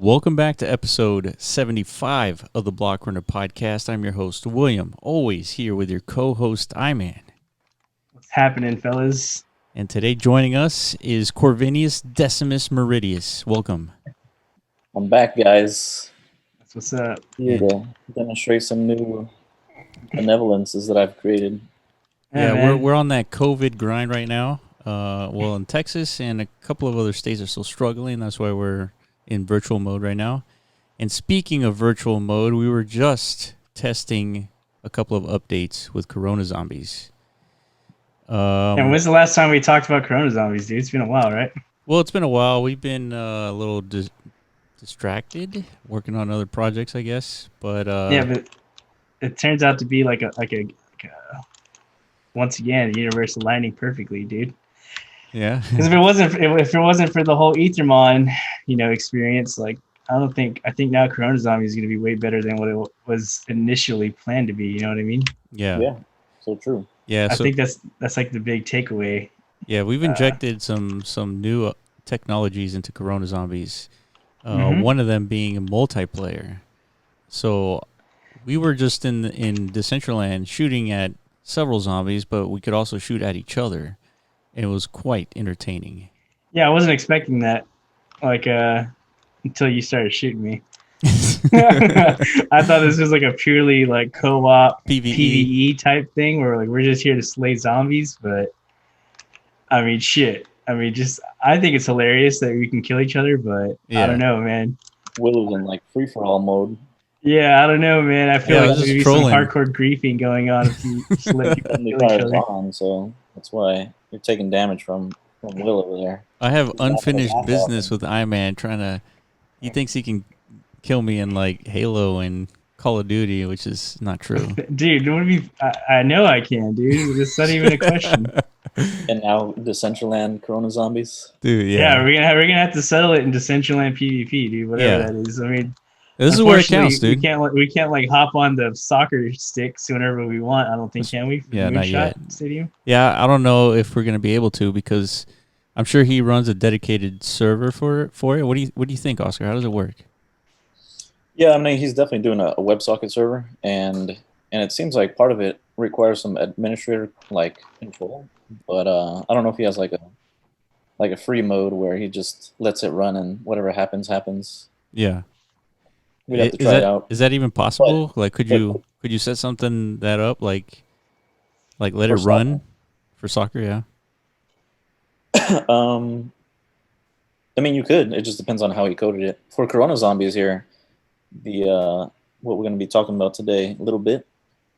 Welcome back to episode 75 of the Block Runner Podcast. I'm your host, William, always here with your co-host, Iman. What's happening, fellas? And today joining us is Corvinius Decimus Meridius. Welcome. I'm back, guys. That's what's up. Here to demonstrate some new benevolences that I've created. Yeah, we're on that COVID grind right now. Well, in Texas and a couple of other states are still struggling. That's why we're in virtual mode right now. And speaking of virtual mode, we were just testing a couple of updates with Corona Zombies. And when's the last time we talked about Corona Zombies, dude? It's been a while, right? Well, it's been a while. We've been a little distracted, working on other projects, I guess. But but it turns out to be like a once again, the universe aligning perfectly, dude. Yeah. Because if it wasn't for the whole Ethermon, experience, like I think now Corona Zombie is going to be way better than what it was initially planned to be. You know what I mean? Yeah. Yeah. So true. Yeah. I think that's like the big takeaway. Yeah, we've injected some new technologies into Corona Zombies. One of them being a multiplayer. So we were just in Decentraland shooting at several zombies, but we could also shoot at each other. And it was quite entertaining. Yeah, I wasn't expecting that, until you started shooting me. I thought this was like a purely like co-op PvE type thing where like we're just here to slay zombies, but I mean I think it's hilarious that we can kill each other, but I don't know, man. Will is in like free-for-all mode. Yeah, I don't know, man. I feel like there's gonna be some trolling. hardcore griefing going on if you just let people kill each other. On, so that's why you're taking damage from Will over there. I have unfinished business with Iman he thinks he can kill me in like Halo and Call of Duty, which is not true. Dude, I know I can, dude. It's not even a question. And now Decentraland Corona Zombies. Dude, Yeah, we're gonna have to settle it in Decentraland PvP, dude. Whatever that is. I mean, this is where it counts, dude. We can't like hop on the soccer sticks whenever we want. I don't think, can we? Yeah, not yet. Stadium. Yeah, I don't know if we're gonna be able to because I'm sure he runs a dedicated server for it. What do you think, Oscar? How does it work? Yeah, I mean he's definitely doing a WebSocket server, and it seems like part of it requires some administrator like control. But I don't know if he has like a free mode where he just lets it run and whatever happens. Yeah. We'd have to try it out. Is that even possible? But, like, could you set something that up like let it run for soccer? Yeah. I mean, you could. It just depends on how he coded it. For Corona Zombies here, the what we're going to be talking about today a little bit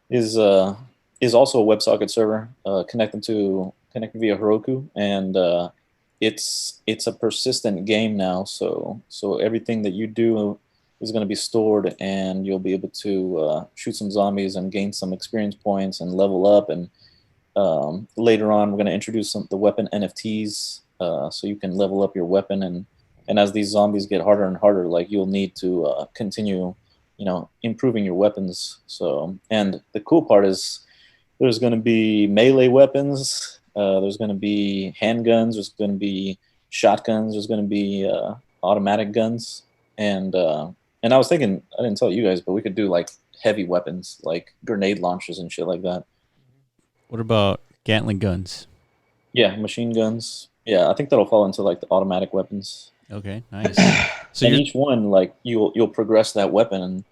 is also a WebSocket server connected via Heroku, and it's a persistent game now. So everything that you do is going to be stored, and you'll be able to shoot some zombies and gain some experience points and level up. And later on, we're going to introduce the weapon NFTs, so you can level up your weapon. And as these zombies get harder and harder, like you'll need to continue, improving your weapons. So, and the cool part is there's going to be melee weapons. There's going to be handguns. There's going to be shotguns. There's going to be automatic guns. And I was thinking, I didn't tell you guys, but we could do like heavy weapons, like grenade launchers and shit like that. What about Gatling guns? Yeah, machine guns. Yeah, I think that'll fall into like the automatic weapons. Okay, nice. So each one, like you'll progress that weapon,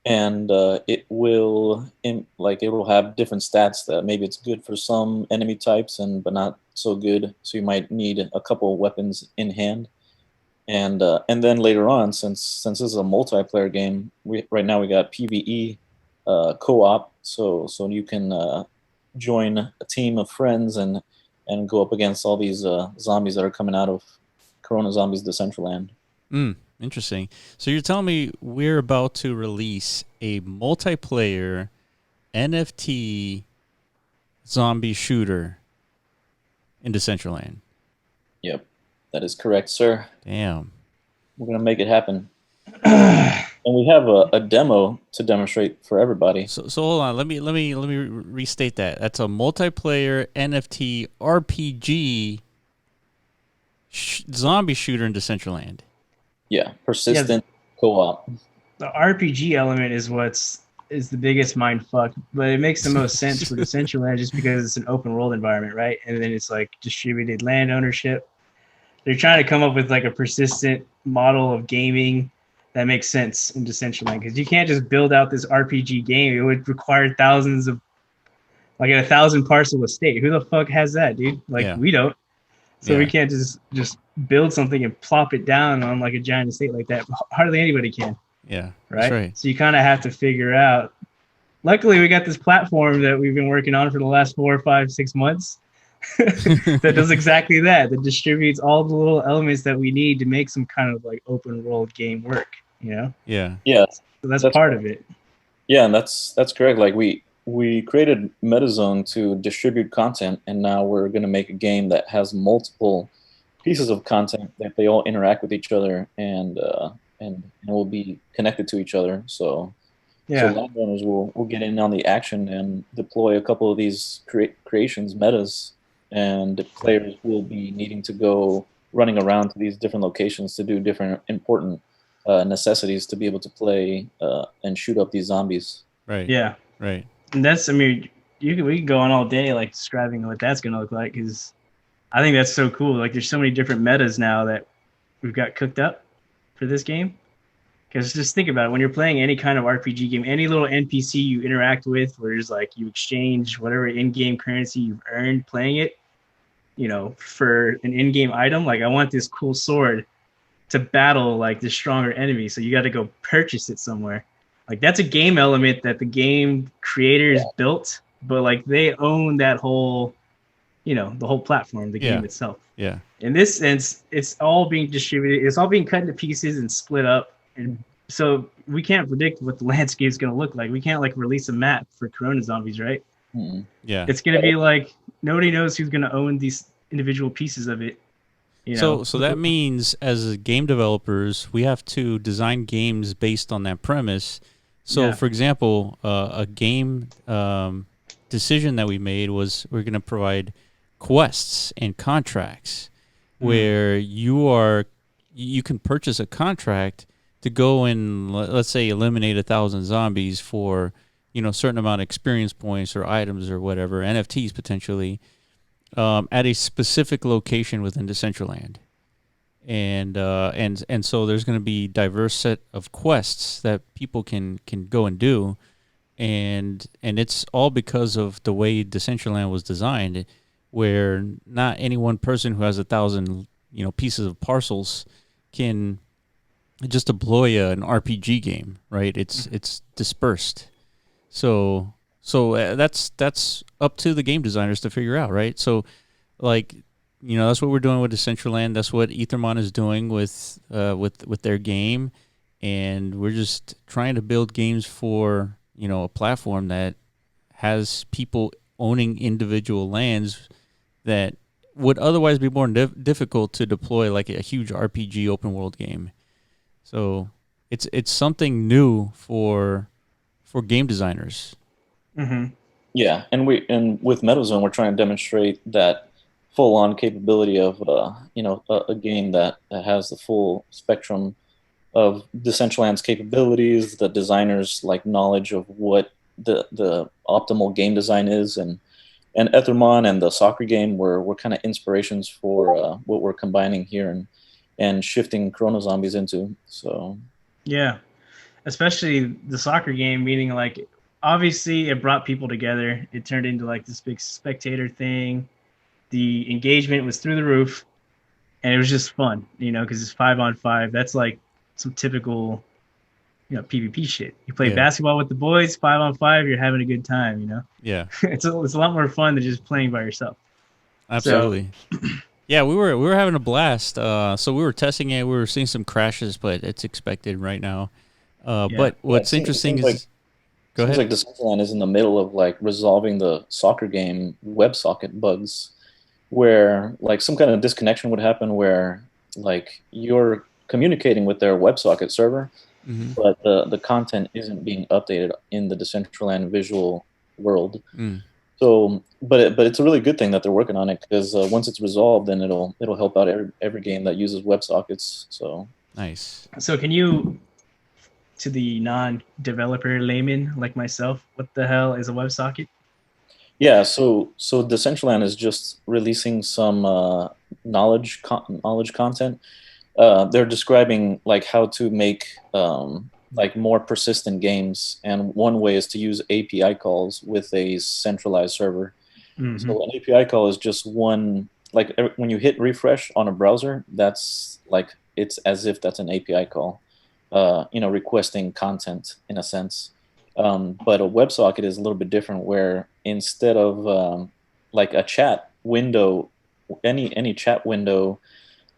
and it will have different stats that maybe it's good for some enemy types but not so good. So you might need a couple of weapons in hand. And then later on, since this is a multiplayer game, right now we got PvE co-op, so you can join a team of friends and go up against all these zombies that are coming out of Corona Zombies Decentraland. Interesting. So you're telling me we're about to release a multiplayer NFT zombie shooter in Decentraland? Yep. That is correct, sir. Damn. We're going to make it happen. And we have a demo to demonstrate for everybody. So hold on. Let me restate that. That's a multiplayer NFT RPG zombie shooter in Decentraland. Yeah, persistent co-op. The RPG element is is the biggest mind fuck, but it makes the most sense for Decentraland just because it's an open world environment, right? And then it's like distributed land ownership. They're trying to come up with like a persistent model of gaming that makes sense in Decentraland because you can't just build out this RPG game. It would require thousands of like 1,000 parcel estate. Who the fuck has that, dude? Like we don't. So we can't just build something and plop it down on like a giant estate like that. Hardly anybody can. Yeah, right. So you kind of have to figure out. Luckily, we got this platform that we've been working on for the last 4, 5, 6 months that does exactly that. That distributes all the little elements that we need to make some kind of like open world game work. You know? Yeah. So that's part of it. Yeah, and that's correct. Like we created MetaZone to distribute content, and now we're going to make a game that has multiple pieces of content that they all interact with each other and will be connected to each other. So landowners will get in on the action and deploy a couple of these creations, metas, and the players will be needing to go running around to these different locations to do different important necessities to be able to play and shoot up these zombies. Right. Yeah. Right. And that's, I mean, we can go on all day like describing what that's going to look like because I think that's so cool. Like there's so many different metas now that we've got cooked up for this game. Because just think about it, when you're playing any kind of RPG game, any little NPC you interact with, where it's like you exchange whatever in-game currency you've earned playing it, you know, for an in-game item. Like I want this cool sword to battle like the stronger enemy, so you got to go purchase it somewhere. Like that's a game element that the game creators built, but like they own that whole, you know, the whole platform, the game itself. Yeah. In this sense, it's all being distributed. It's all being cut into pieces and split up. And so we can't predict what the landscape is going to look like. We can't like release a map for Corona Zombies, right? Mm-hmm. Yeah. It's going to be like nobody knows who's going to own these individual pieces of it. You know? So that means as game developers, we have to design games based on that premise. So, for example, a game decision that we made was we're going to provide quests and contracts where you can purchase a contract to go and let's say eliminate 1,000 zombies for, you know, a certain amount of experience points or items or whatever, NFTs potentially, at a specific location within Decentraland. And so there's going to be diverse set of quests that people can go and do, and it's all because of the way Decentraland was designed, where not any one person who has 1,000 pieces of parcels can just deploy an RPG game, right? It's dispersed, so that's up to the game designers to figure out, right? So like, that's what we're doing with Decentraland. That's what Ethermon is doing with their game, and we're just trying to build games for a platform that has people owning individual lands that would otherwise be more difficult to deploy, like a huge RPG open world game. So it's something new for game designers. Mm-hmm. Yeah, and with MetaZone, we're trying to demonstrate that full-on capability of a game that has the full spectrum of Decentraland's capabilities, the designers' knowledge of what the optimal game design is, and Ethermon and the soccer game were kind of inspirations for what we're combining here and shifting Corona Zombies into. So yeah, especially the soccer game, meaning obviously it brought people together. It turned into this big spectator thing. The engagement was through the roof, and it was just fun, because it's 5-on-5. That's some typical, PvP shit. You play basketball with the boys, 5-on-5. You're having a good time, Yeah, it's a lot more fun than just playing by yourself. Absolutely. So, yeah, we were having a blast. So we were testing it. We were seeing some crashes, but it's expected right now. But what's interesting is. Go ahead. Seems like Decentraland is in the middle of resolving the soccer game WebSocket bugs, where some kind of disconnection would happen where you're communicating with their WebSocket server, but the content isn't being updated in the Decentraland visual world. So, but it's a really good thing that they're working on it, because once it's resolved, then it'll help out every game that uses WebSockets. So Nice. So can you, to the non-developer layman like myself, what the hell is a WebSocket? Yeah, so Decentraland is just releasing some knowledge content. They're describing like how to make like more persistent games, and one way is to use API calls with a centralized server. So an API call is just one, like when you hit refresh on a browser, that's like it's as if that's an API call, requesting content in a sense. But a WebSocket is a little bit different, where instead of like a chat window, any chat window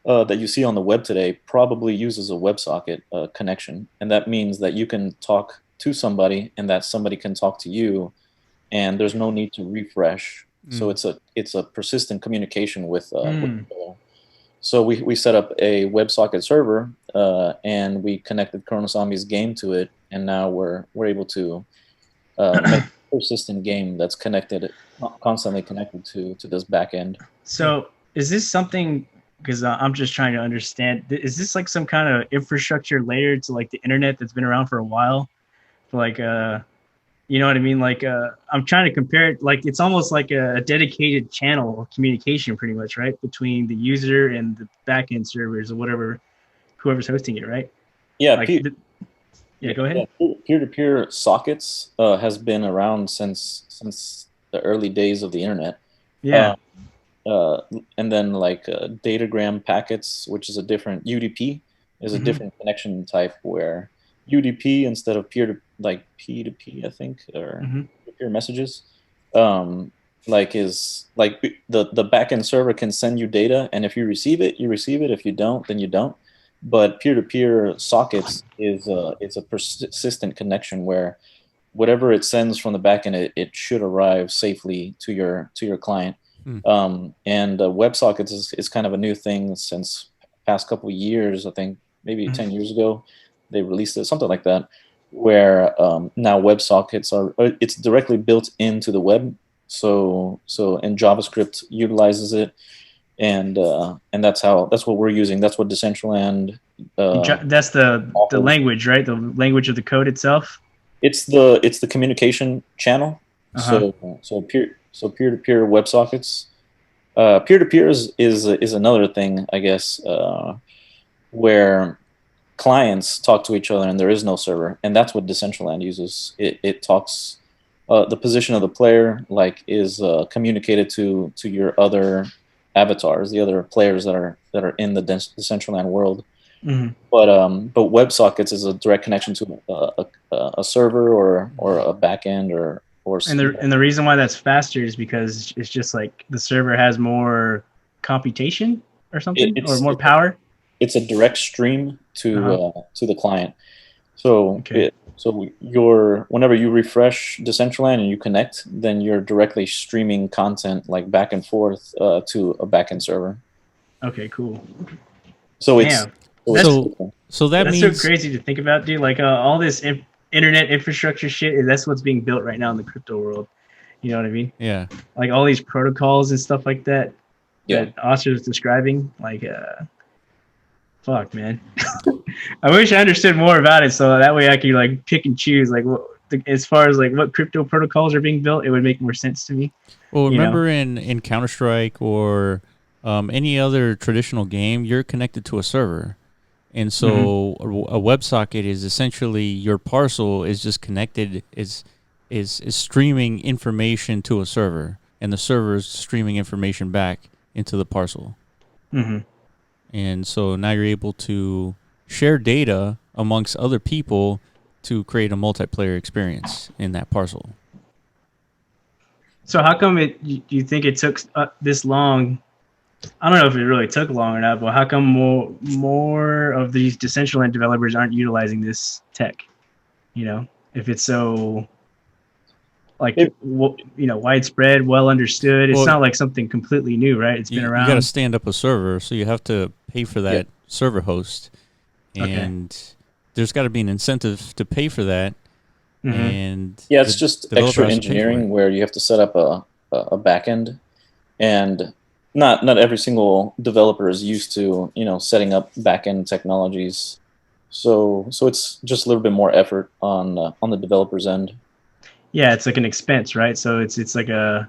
that you see on the web today probably uses a WebSocket connection, and that means that you can talk to somebody, and that somebody can talk to you, and there's no need to refresh. So it's a persistent communication with so we set up a WebSocket server, and we connected Corona Zombies game to it, and now we're able to make a persistent game that's connected, constantly connected to this backend. So is this something? Because I'm just trying to understand. Is this like some kind of infrastructure layer to like the internet that's been around for a while? For like you know what I mean? Like I'm trying to compare it. Like it's almost like a dedicated channel of communication, pretty much, right, between the user and the backend servers or whatever, whoever's hosting it, right? Yeah, Like, yeah. Go ahead. Peer-to-peer sockets has been around since the early days of the internet. Yeah. And then like datagram packets, which is a different UDP, is a different connection type, where UDP instead of like P2P, I think, or peer messages, like is like the backend server can send you data, and if you receive it, you receive it. If you don't, then you don't. But peer-to-peer sockets is it's a persistent connection, where whatever it sends from the backend, it should arrive safely to your client. And WebSockets is kind of a new thing since past couple of years. I think maybe 10 years ago they released it, something like that, where now WebSockets it's directly built into the web. So and JavaScript utilizes it, and that's what we're using. That's what Decentraland. That's the language, right? The language of the code itself. It's the communication channel. So peer-to-peer WebSockets. Peer-to-peer is another thing, I guess, where clients talk to each other and there is no server, and that's what Decentraland uses. It talks. The position of the player is communicated to your other avatars, the other players that are in the Decentraland world. But WebSockets is a direct connection to a server or a backend or. And the reason why that's faster is because it's just like the server has more computation or something, or more power. It's a direct stream to the client. So whenever you refresh Decentraland and you connect, then you're directly streaming content like back and forth to a backend server. Okay, cool. So that's so crazy to think about, dude. Like all this internet infrastructure shit, that's what's being built right now in the crypto world. You know what I mean? Yeah. Like all these protocols and stuff like that. Yeah. That Oscar was describing. Like, fuck, man. I wish I understood more about it, so that way I could like pick and choose. Like, as far as like what crypto protocols are being built, it would make more sense to me. Well, remember in Counter-Strike or any other traditional game, you're connected to a server. And so a WebSocket is essentially your parcel is just connected, is streaming information to a server, and the server is streaming information back into the parcel. And so now you're able to share data amongst other people to create a multiplayer experience in that parcel. So how come you think it took this long? I don't know if it really took long or not, but how come more of these Decentraland developers aren't utilizing this tech? You know, if it's so widespread, well understood, it's not like something completely new, right? It's been around. You got to stand up a server, so you have to pay for that server host, and there's got to be an incentive to pay for that. And it's just extra engineering where you have to set up a backend, and not every single developer is used to, you know, setting up back-end technologies. So it's just a little bit more effort on the developer's end. Yeah, it's like an expense, right? So it's like a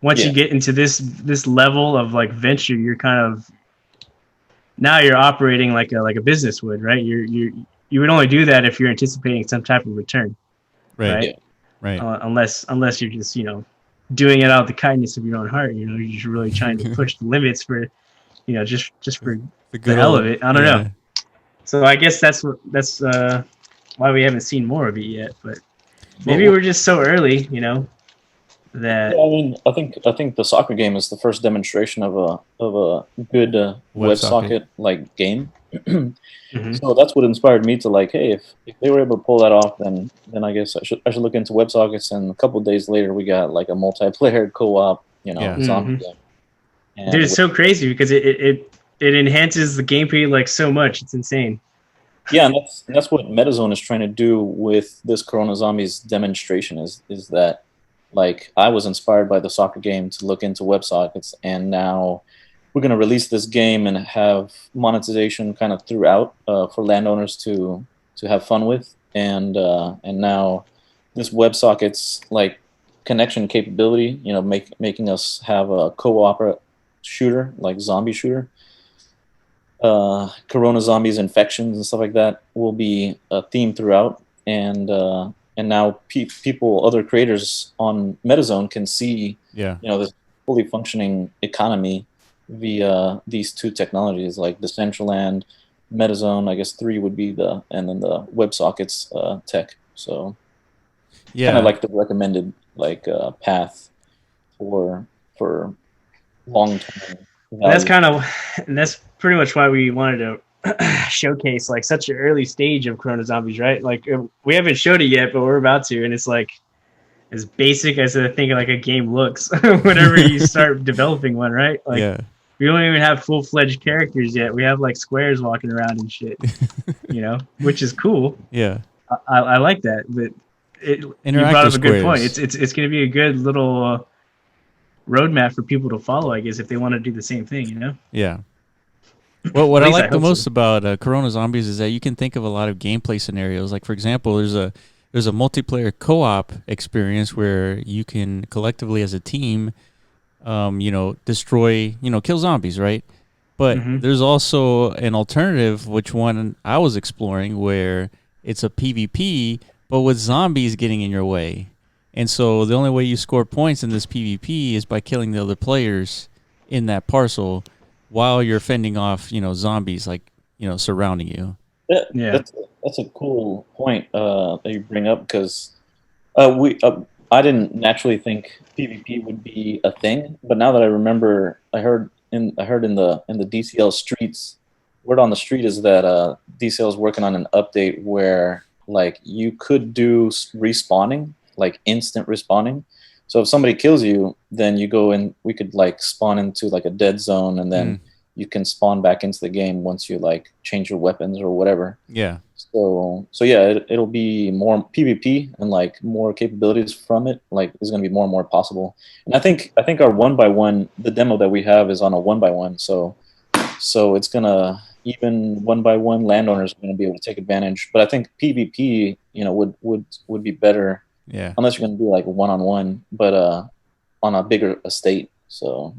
once Yeah. you get into this level of like venture, you're kind of now you're operating like a business would, right? You would only do that if you're anticipating some type of return, Right. right? Yeah. Right. Unless you're just doing it out of the kindness of your own heart. You're just really trying to push the limits for just for the hell of it. I don't know. So I guess that's why we haven't seen more of it yet. But maybe we're just so early, that. Yeah, I mean, I think the soccer game is the first demonstration of a good WebSocket like game. So that's what inspired me to like, hey, if they were able to pull that off, then I guess I should look into WebSockets. And a couple of days later, we got like a multiplayer co-op, zombie game. And dude, it's so crazy because it enhances the gameplay like so much. It's insane. Yeah, and that's what MetaZone is trying to do with this Corona Zombies demonstration. Is that like I was inspired by the soccer game to look into WebSockets, and now we're going to release this game and have monetization kind of throughout for landowners to have fun with, and now this WebSockets like connection capability, making us have a co-op shooter like zombie shooter. Corona zombies, infections, and stuff like that will be a theme throughout, and now people, other creators on MetaZone can see, this fully functioning economy via these two technologies like Decentraland, MetaZone. I guess 3 would be and then the WebSockets tech. So, kind of like the recommended path for long term. That's pretty much why we wanted to showcase like such an early stage of Corona Zombies, right? Like we haven't showed it yet, but we're about to, and it's like as basic as I think like a game looks whenever you start developing one, right? Like we don't even have full-fledged characters yet. We have like squares walking around and shit, which is cool. Yeah, I like that. But you brought up a good point. It's going to be a good little roadmap for people to follow, I guess, if they want to do the same thing, Yeah. Well, what I like the most about Corona Zombies is that you can think of a lot of gameplay scenarios. Like, for example, there's a multiplayer co-op experience where you can collectively as a team, destroy, kill zombies, right? But there's also an alternative, which one I was exploring, where it's a PvP, but with zombies getting in your way. And so the only way you score points in this PvP is by killing the other players in that parcel while you're fending off, zombies surrounding you. Yeah, that's a cool point that you bring up, because I didn't naturally think PvP would be a thing, but now that I remember, I heard in the DCL streets, word on the street is that DCL is working on an update where like you could do respawning, like instant respawning. So if somebody kills you, then you go in, we could like spawn into like a dead zone, and then you can spawn back into the game once you like change your weapons or whatever. Yeah. So yeah, it'll be more PvP and like more capabilities from it. Like there's going to be more and more possible. And I think our 1x1, the demo that we have is on a 1x1. So it's gonna, even 1x1 landowners are going to be able to take advantage. But I think PvP, would be better. Yeah. Unless you're going to do like a 1-on-1, but on a bigger estate. So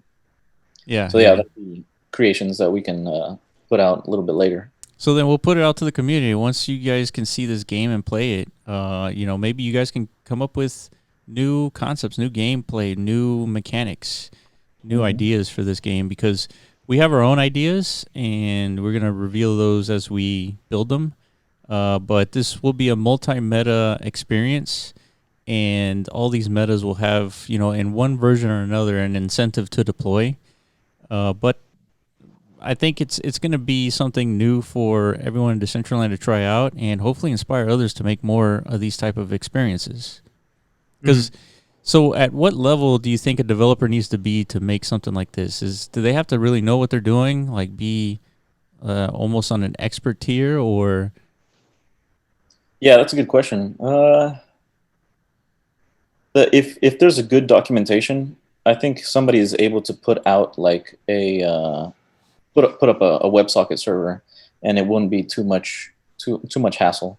yeah. That'd be creations that we can put out a little bit later. So then we'll put it out to the community. Once you guys can see this game and play it, maybe you guys can come up with new concepts, new gameplay, new mechanics, new ideas for this game, because we have our own ideas and we're going to reveal those as we build them. But this will be a multi-meta experience, and all these metas will have, in one version or another, an incentive to deploy. But I think it's going to be something new for everyone in Decentraland to try out, and hopefully inspire others to make more of these type of experiences. Because so at what level do you think a developer needs to be to make something like this? Do they have to really know what they're doing, like be almost on an expert tier, or? Yeah, that's a good question. If there's a good documentation, I think somebody is able to put out like a put up a WebSocket server, and it wouldn't be too much hassle.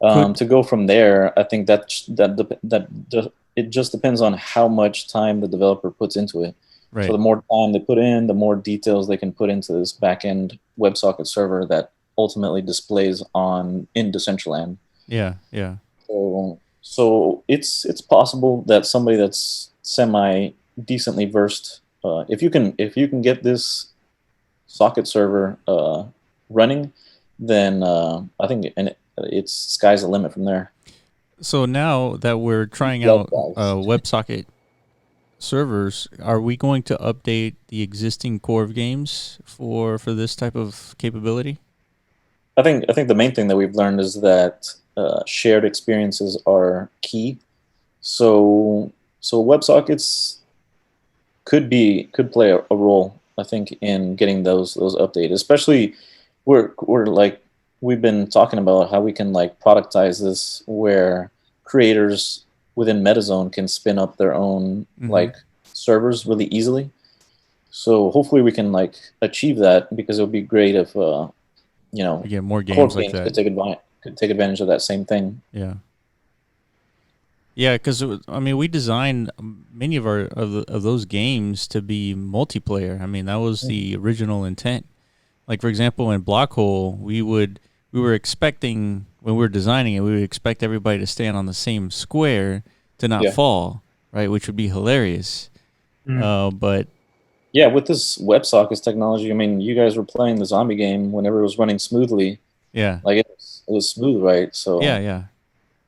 To go from there, I think it just depends on how much time the developer puts into it. Right. So the more time they put in, the more details they can put into this backend WebSocket server that ultimately displays in Decentraland. Yeah, yeah. So it's possible that somebody that's semi decently versed, if you can get this socket server running, then I think it's sky's the limit from there. So now that we're trying out WebSocket servers, are we going to update the existing core of games for this type of capability? I think the main thing that we've learned is that shared experiences are key. So WebSockets could play a role, I think, in getting those updated. Especially we've been talking about how we can like productize this, where creators within MetaZone can spin up their own like servers really easily. So hopefully we can like achieve that, because it would be great if get more games like that could take advantage of that same thing. Yeah. Yeah, because I mean, we designed many of those games to be multiplayer. I mean, that was the original intent. Like, for example, in Blockhole, we were expecting, when we were designing it, we would expect everybody to stand on the same square to not fall, right? Which would be hilarious. But yeah, with this WebSockets technology, I mean, you guys were playing the zombie game whenever it was running smoothly. Yeah, like it was smooth, right? So yeah.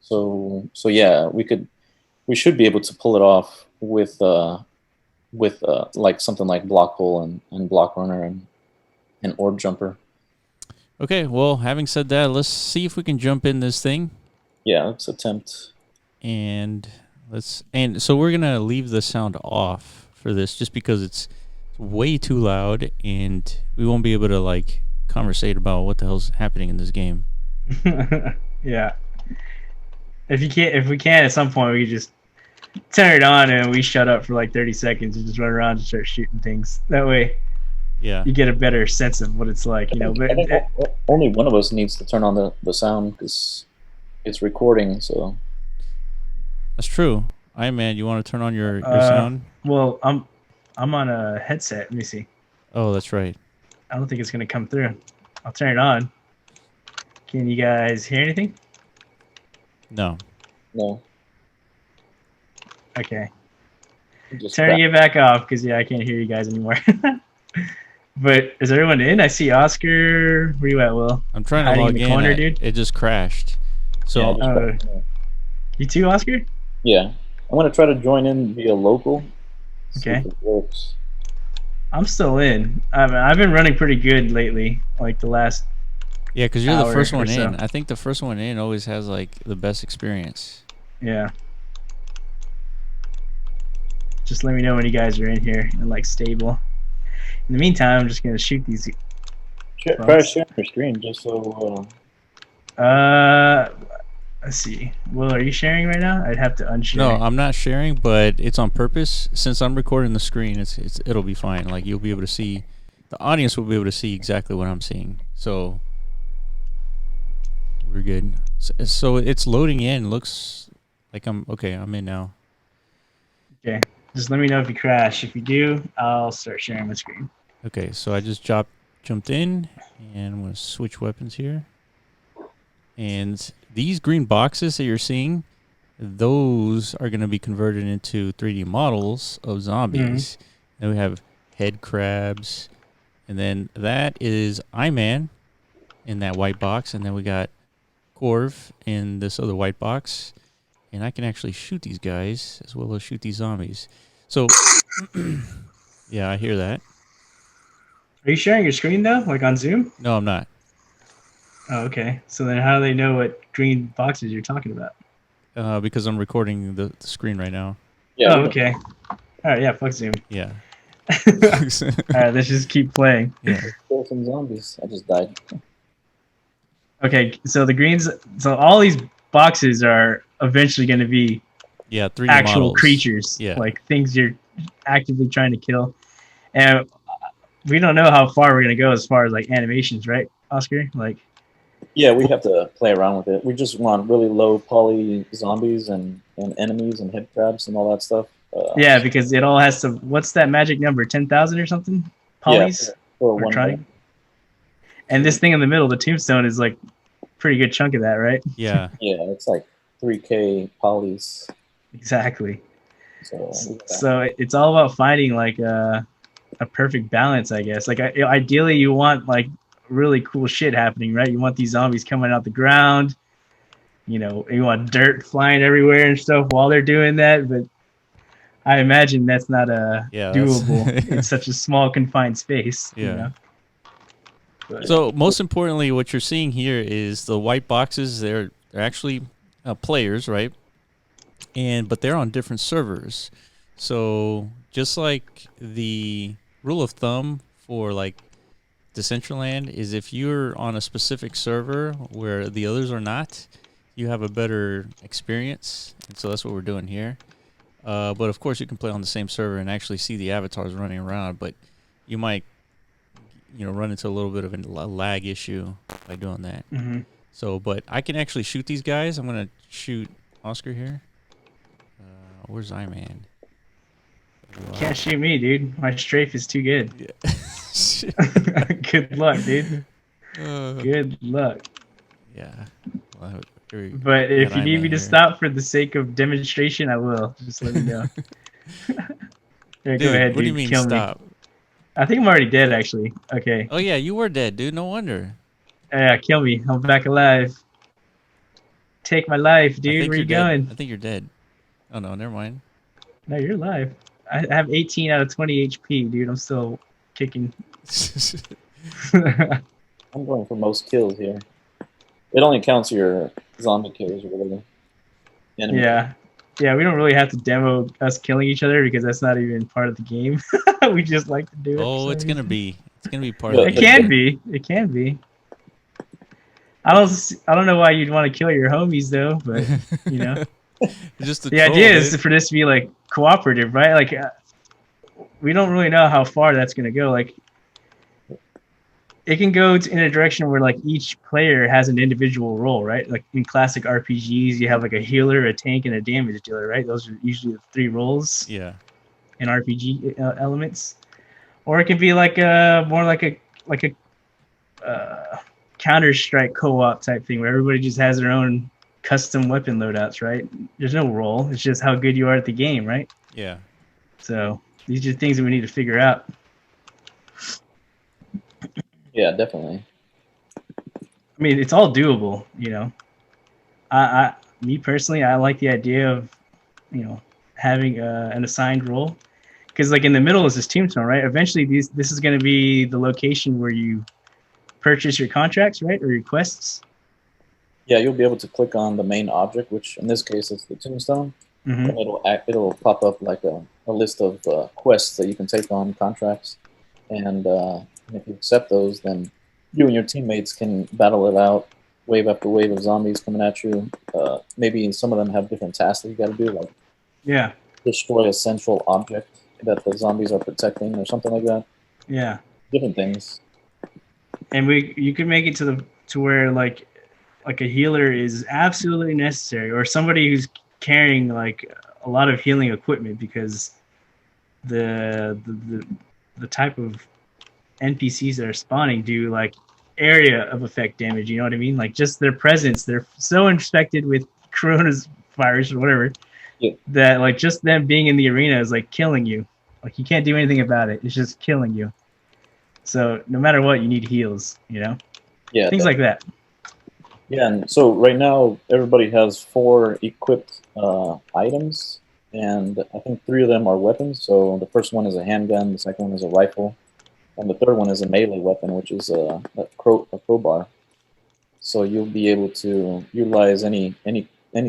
So yeah, we should be able to pull it off with like something like Blockhole and Blockrunner and Orb Jumper. Okay, well, having said that, let's see if we can jump in this thing. Yeah, let's attempt. And so we're gonna leave the sound off for this, just because it's way too loud, and we won't be able to like conversate about what the hell's happening in this game. Yeah. If we can, at some point we could just turn it on and we shut up for like 30 seconds and just run around and start shooting things. That way, you get a better sense of what it's like, you know. I think only one of us needs to turn on the sound, because it's recording. So that's true. Iron Man, you want to turn on your sound? Well, I'm on a headset. Let me see. Oh, that's right. I don't think it's gonna come through. I'll turn it on. Can you guys hear anything? No. Okay. Turning it back off, because I can't hear you guys anymore. But is everyone in? I see Oscar. Where you at, Will? I'm trying to log in. Corner, dude. It just crashed. So you too, Oscar? Yeah. I'm gonna try to join in via local. Okay. See if it works. I'm still in. I've been running pretty good lately, like the last. Yeah, because you're the first one in. I think the first one in always has like the best experience. Yeah. Just let me know when you guys are in here and like stable. In the meantime, I'm just gonna shoot these. Try sharing your screen just so. Let's see. Will, are you sharing right now? I'd have to unshare. No, I'm not sharing, but it's on purpose. Since I'm recording the screen, it'll be fine. Like, you'll be able to see, the audience will be able to see exactly what I'm seeing. So we're good. So it's loading in. Looks like I'm in now. Okay. Just let me know if you crash. If you do, I'll start sharing my screen. Okay, so I just jumped in, and I'm going to switch weapons here. And these green boxes that you're seeing, those are going to be converted into 3D models of zombies. Then we have head crabs, and then that is I-Man in that white box, and then we got Corv in this other white box. And I can actually shoot these guys as well as shoot these zombies. So, yeah, I hear that. Are you sharing your screen, though? Like on Zoom? No, I'm not. Oh, okay. So then how do they know what green boxes you're talking about? Because I'm recording the screen right now. Yeah. Oh, okay. All right, yeah, fuck Zoom. Yeah. All right, let's just keep playing. Yeah. Kill some zombies. I just died. Okay, so the greens... So all these boxes are eventually going to be 3D actual models. creatures, like things you're actively trying to kill. And we don't know how far we're gonna go as far as like animations, right, Oscar? Like, yeah, we have to play around with it. We just want really low poly zombies and enemies and head crabs and all that stuff. yeah, because it all has to. What's that magic number? 10,000 or something? Polys. Yeah, for one trying. And this thing in the middle, the tombstone, is like pretty good chunk of that, right? Yeah. Yeah, it's like 3K polys. Exactly. So it's all about finding like a perfect balance, I guess. Like ideally, you want like really cool shit happening, right? You want these zombies coming out the ground. You know, you want dirt flying everywhere and stuff while they're doing that. But I imagine that's not doable in such a small confined space. Yeah. You know? So most importantly, what you're seeing here is the white boxes. They're actually players, right? But they're on different servers. So just like the rule of thumb for like Decentraland is, if you're on a specific server where the others are not, you have a better experience. And so that's what we're doing here. But of course, you can play on the same server and actually see the avatars running around. But you might, run into a little bit of a lag issue by doing that. Mm-hmm. So, but I can actually shoot these guys. I'm gonna shoot Oscar here. Where's Iman? Can't shoot me, dude. My strafe is too good. Yeah. Good luck, dude. Good luck. Yeah. Well, but if you need me to stop for the sake of demonstration, I will. Just let me know. Here, dude, go ahead, what dude. do you mean Kill stop? Me. I think I'm already dead, actually. Okay. Oh, yeah, you were dead, dude. No wonder. Yeah, kill me. I'm back alive. Take my life, dude. Where you going? I think you're dead. Oh, no, never mind. No, you're alive. I have 18 out of 20 HP, dude. I'm still kicking. I'm going for most kills here. It only counts your zombie kills, really. Yeah. Yeah, we don't really have to demo us killing each other because that's not even part of the game. We just like to do it. Oh, it's gonna be part of it. It can be. It can be. I don't know why you'd want to kill your homies though, but you know. Just the idea is for this to be like cooperative, right? Like we don't really know how far that's gonna go. Like it can go in a direction where like each player has an individual role, right? Like in classic RPGs, you have like a healer, a tank, and a damage dealer, right? Those are usually the three roles. Yeah. In RPG elements, or it can be like more like a Counter-Strike co-op type thing where everybody just has their own custom weapon loadouts, right? There's no role; it's just how good you are at the game, right? Yeah. So these are things that we need to figure out. Yeah, definitely. I mean, it's all doable, you know. Me personally, I like the idea of, having an assigned role, because like in the middle is this tombstone, right? Eventually, this is going to be the location where you purchase your contracts, right, or your quests. Yeah, you'll be able to click on the main object, which in this case is the tombstone. Mm-hmm. And it'll pop up like a list of quests that you can take on, contracts, and if you accept those, then you and your teammates can battle it out, wave after wave of zombies coming at you. Maybe some of them have different tasks that you got to do, like destroy a central object that the zombies are protecting, or something like that. Yeah, different things. And you can make it to where like a healer is absolutely necessary, or somebody who's carrying like a lot of healing equipment, because the type of NPCs that are spawning do like area of effect damage. You know what I mean? Like just their presence, they're so infected with coronavirus or whatever that like just them being in the arena is like killing you. Like you can't do anything about it. It's just killing you. So no matter what, you need heals. You know? Yeah. Things like that. Yeah, and so right now everybody has 4 equipped items, and I think 3 of them are weapons. So the first one is a handgun, the second one is a rifle, and the third one is a melee weapon, which is a crowbar. So you'll be able to utilize any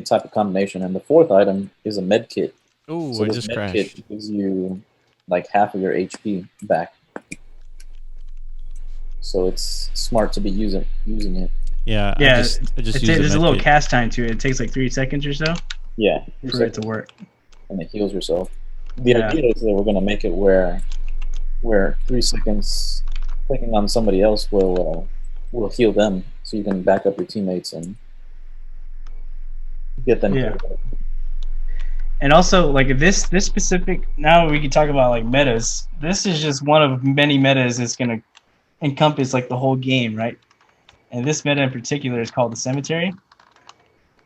type of combination. And the fourth item is a med kit. Oh, so I this just med crashed. kit gives you like half of your HP back. So it's smart to be using it. Yeah. Yeah. I just there's a little cast time to it. It takes like 3 seconds or so. Yeah. For it to work. And it heals yourself. the idea is that we're going to make it where 3 seconds clicking on somebody else will heal them, so you can back up your teammates and get them. Yeah. And also, like this specific. Now we can talk about like metas. This is just one of many metas that's gonna encompass like the whole game, right? And this meta in particular is called the cemetery.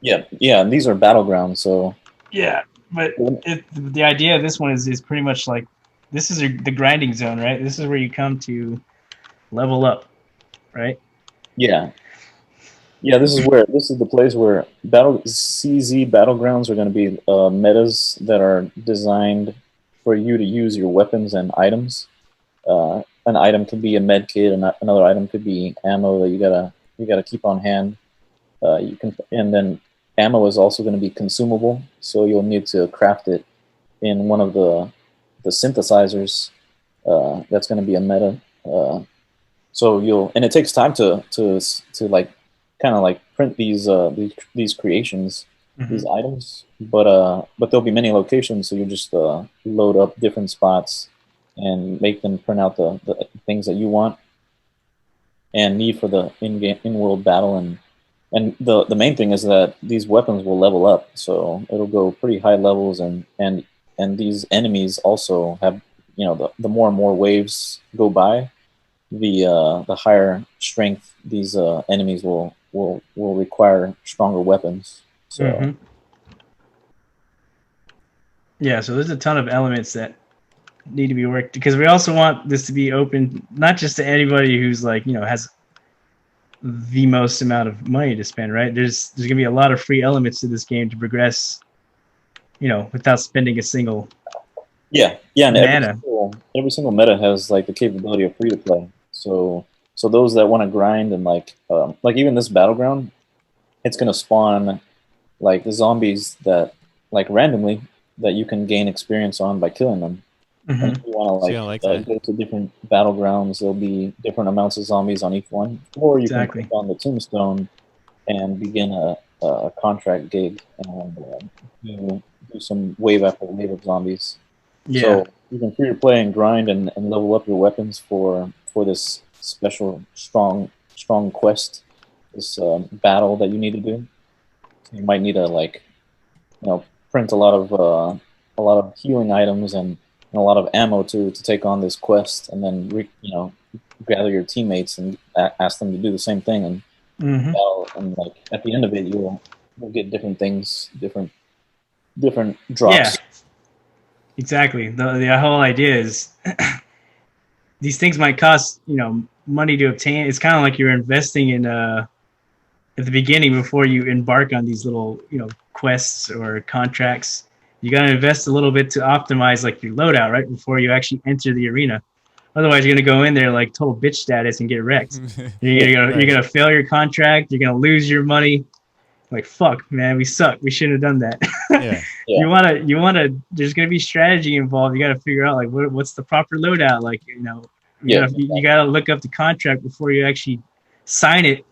Yeah, and these are battlegrounds, so. Yeah, but the idea of this one is pretty much like this is the grinding zone, right? This is where you come to level up, right? Yeah. Yeah, this is the place where CZ battlegrounds are going to be metas that are designed for you to use your weapons and items. An item could be a med kit, and another item could be ammo that you gotta keep on hand. And then ammo is also going to be consumable, so you'll need to craft it in one of the synthesizers. That's going to be a meta. And it takes time to like kind of like print these creations, these items. But there'll be many locations, so you just load up different spots and make them print out the things that you want and need for the in-world battle. And the main thing is that these weapons will level up, so it'll go pretty high levels, and these enemies also have, the more and more waves go by, the higher strength these enemies will require stronger weapons. So yeah, so there's a ton of elements that need to be worked, because we also want this to be open not just to anybody who's like, has the most amount of money to spend, right? There's gonna be a lot of free elements to this game to progress, without spending a single and mana. every single meta has like the capability of free to play. So those that want to grind and like even this battleground, it's gonna spawn like the zombies that like randomly that you can gain experience on by killing them. And if you want to go to different battlegrounds, there'll be different amounts of zombies on each one, or you can click on the tombstone and begin a contract gig and do some wave after wave of zombies. Yeah. So you can free to play and grind and level up your weapons for this special strong quest, this battle that you need to do. So you might need to print a lot of healing items and a lot of ammo to take on this quest, and then gather your teammates and ask them to do the same thing, and and like at the end of it you'll get different things, different drops. Yeah, exactly. The whole idea is these things might cost money to obtain. It's kind of like you're investing in at the beginning before you embark on these little quests or contracts. You got to invest a little bit to optimize like your loadout right before you actually enter the arena. Otherwise, you're gonna go in there like total bitch status and get wrecked. You're gonna fail your contract. You're gonna lose your money. Like, fuck, man, we suck. We shouldn't have done that. You wanna. There's gonna be strategy involved. You gotta figure out like what's the proper loadout. Like you gotta look up the contract before you actually sign it.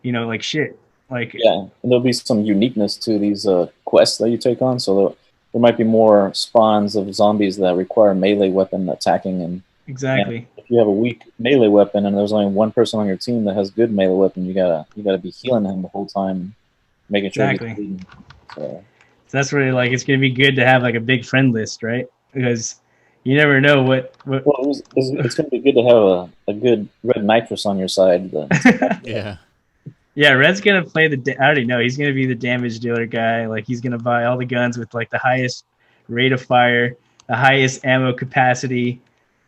Like shit. Like and there'll be some uniqueness to these quests that you take on. So there might be more spawns of zombies that require melee weapon attacking, and exactly. And if you have a weak melee weapon and there's only one person on your team that has good melee weapon, you gotta be healing him the whole time, making sure he's bleeding. So that's where like it's gonna be good to have like a big friend list, right? Because you never know what. Well, it's gonna be good to have a good red nitrous on your side. Yeah, Red's gonna play I already know he's gonna be the damage dealer guy. Like he's gonna buy all the guns with like the highest rate of fire, the highest ammo capacity.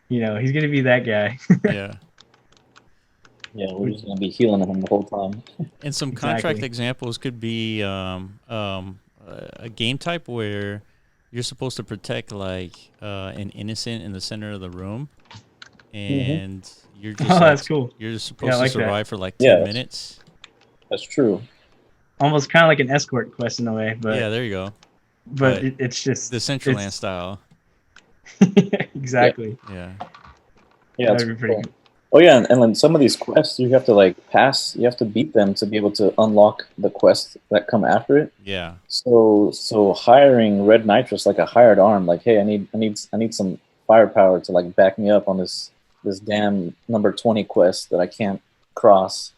He's gonna be that guy. Yeah, we're just gonna be healing him the whole time. And some contract examples could be a game type where you're supposed to protect like an innocent in the center of the room, and you're just that's cool. You're just supposed to survive for like 10 minutes. That's true. Almost kind of like an escort quest in a way, but yeah, there you go. But it's just Decentraland style. Exactly. Yeah, that'd be pretty cool. Oh yeah, and then some of these quests you have to like pass, you have to beat them to be able to unlock the quests that come after it. Yeah. So hiring Red Nitrous like a hired arm, like, hey, I need some firepower to like back me up on this damn number 20 quest that I can't cross.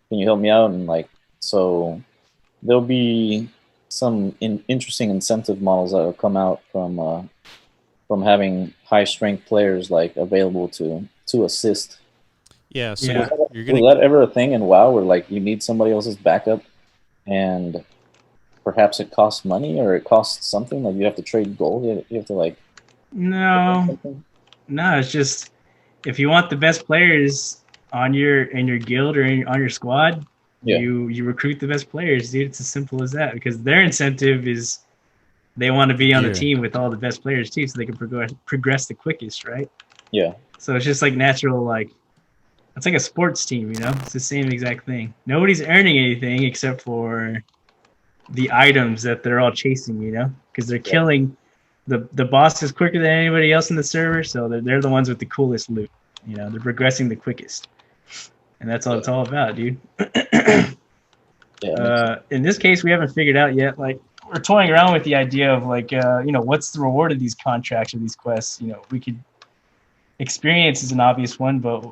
Can you help me out? And like, so there'll be some interesting incentive models that will come out from having high strength players like available to assist. Yeah. So Yeah. you're gonna. Was that ever a thing in WoW where like you need somebody else's backup and perhaps it costs money or it costs something, like you have to trade gold, you have to like No, something? no, it's just if you want the best players on your guild or on your squad, Yeah, you recruit the best players, dude. It's as simple as that because their incentive is they want to The be on the gear. team with all the best players too, so they can progress the quickest, right? yeah, So it's just like natural, like it's like a sports team, you know. It's the same exact thing. Nobody's earning anything except for the items that they're all chasing, you know, because they're yeah, killing the boss is quicker than anybody else in the server, so they're the ones with the coolest loot. You know, they're progressing the quickest, and that's all yeah, it's all about, dude. yeah, it makes sense. In this case, we haven't figured out yet. Like we're toying around with the idea of like, you know, what's the reward of these contracts or these quests? You know, we could experience is an obvious one, but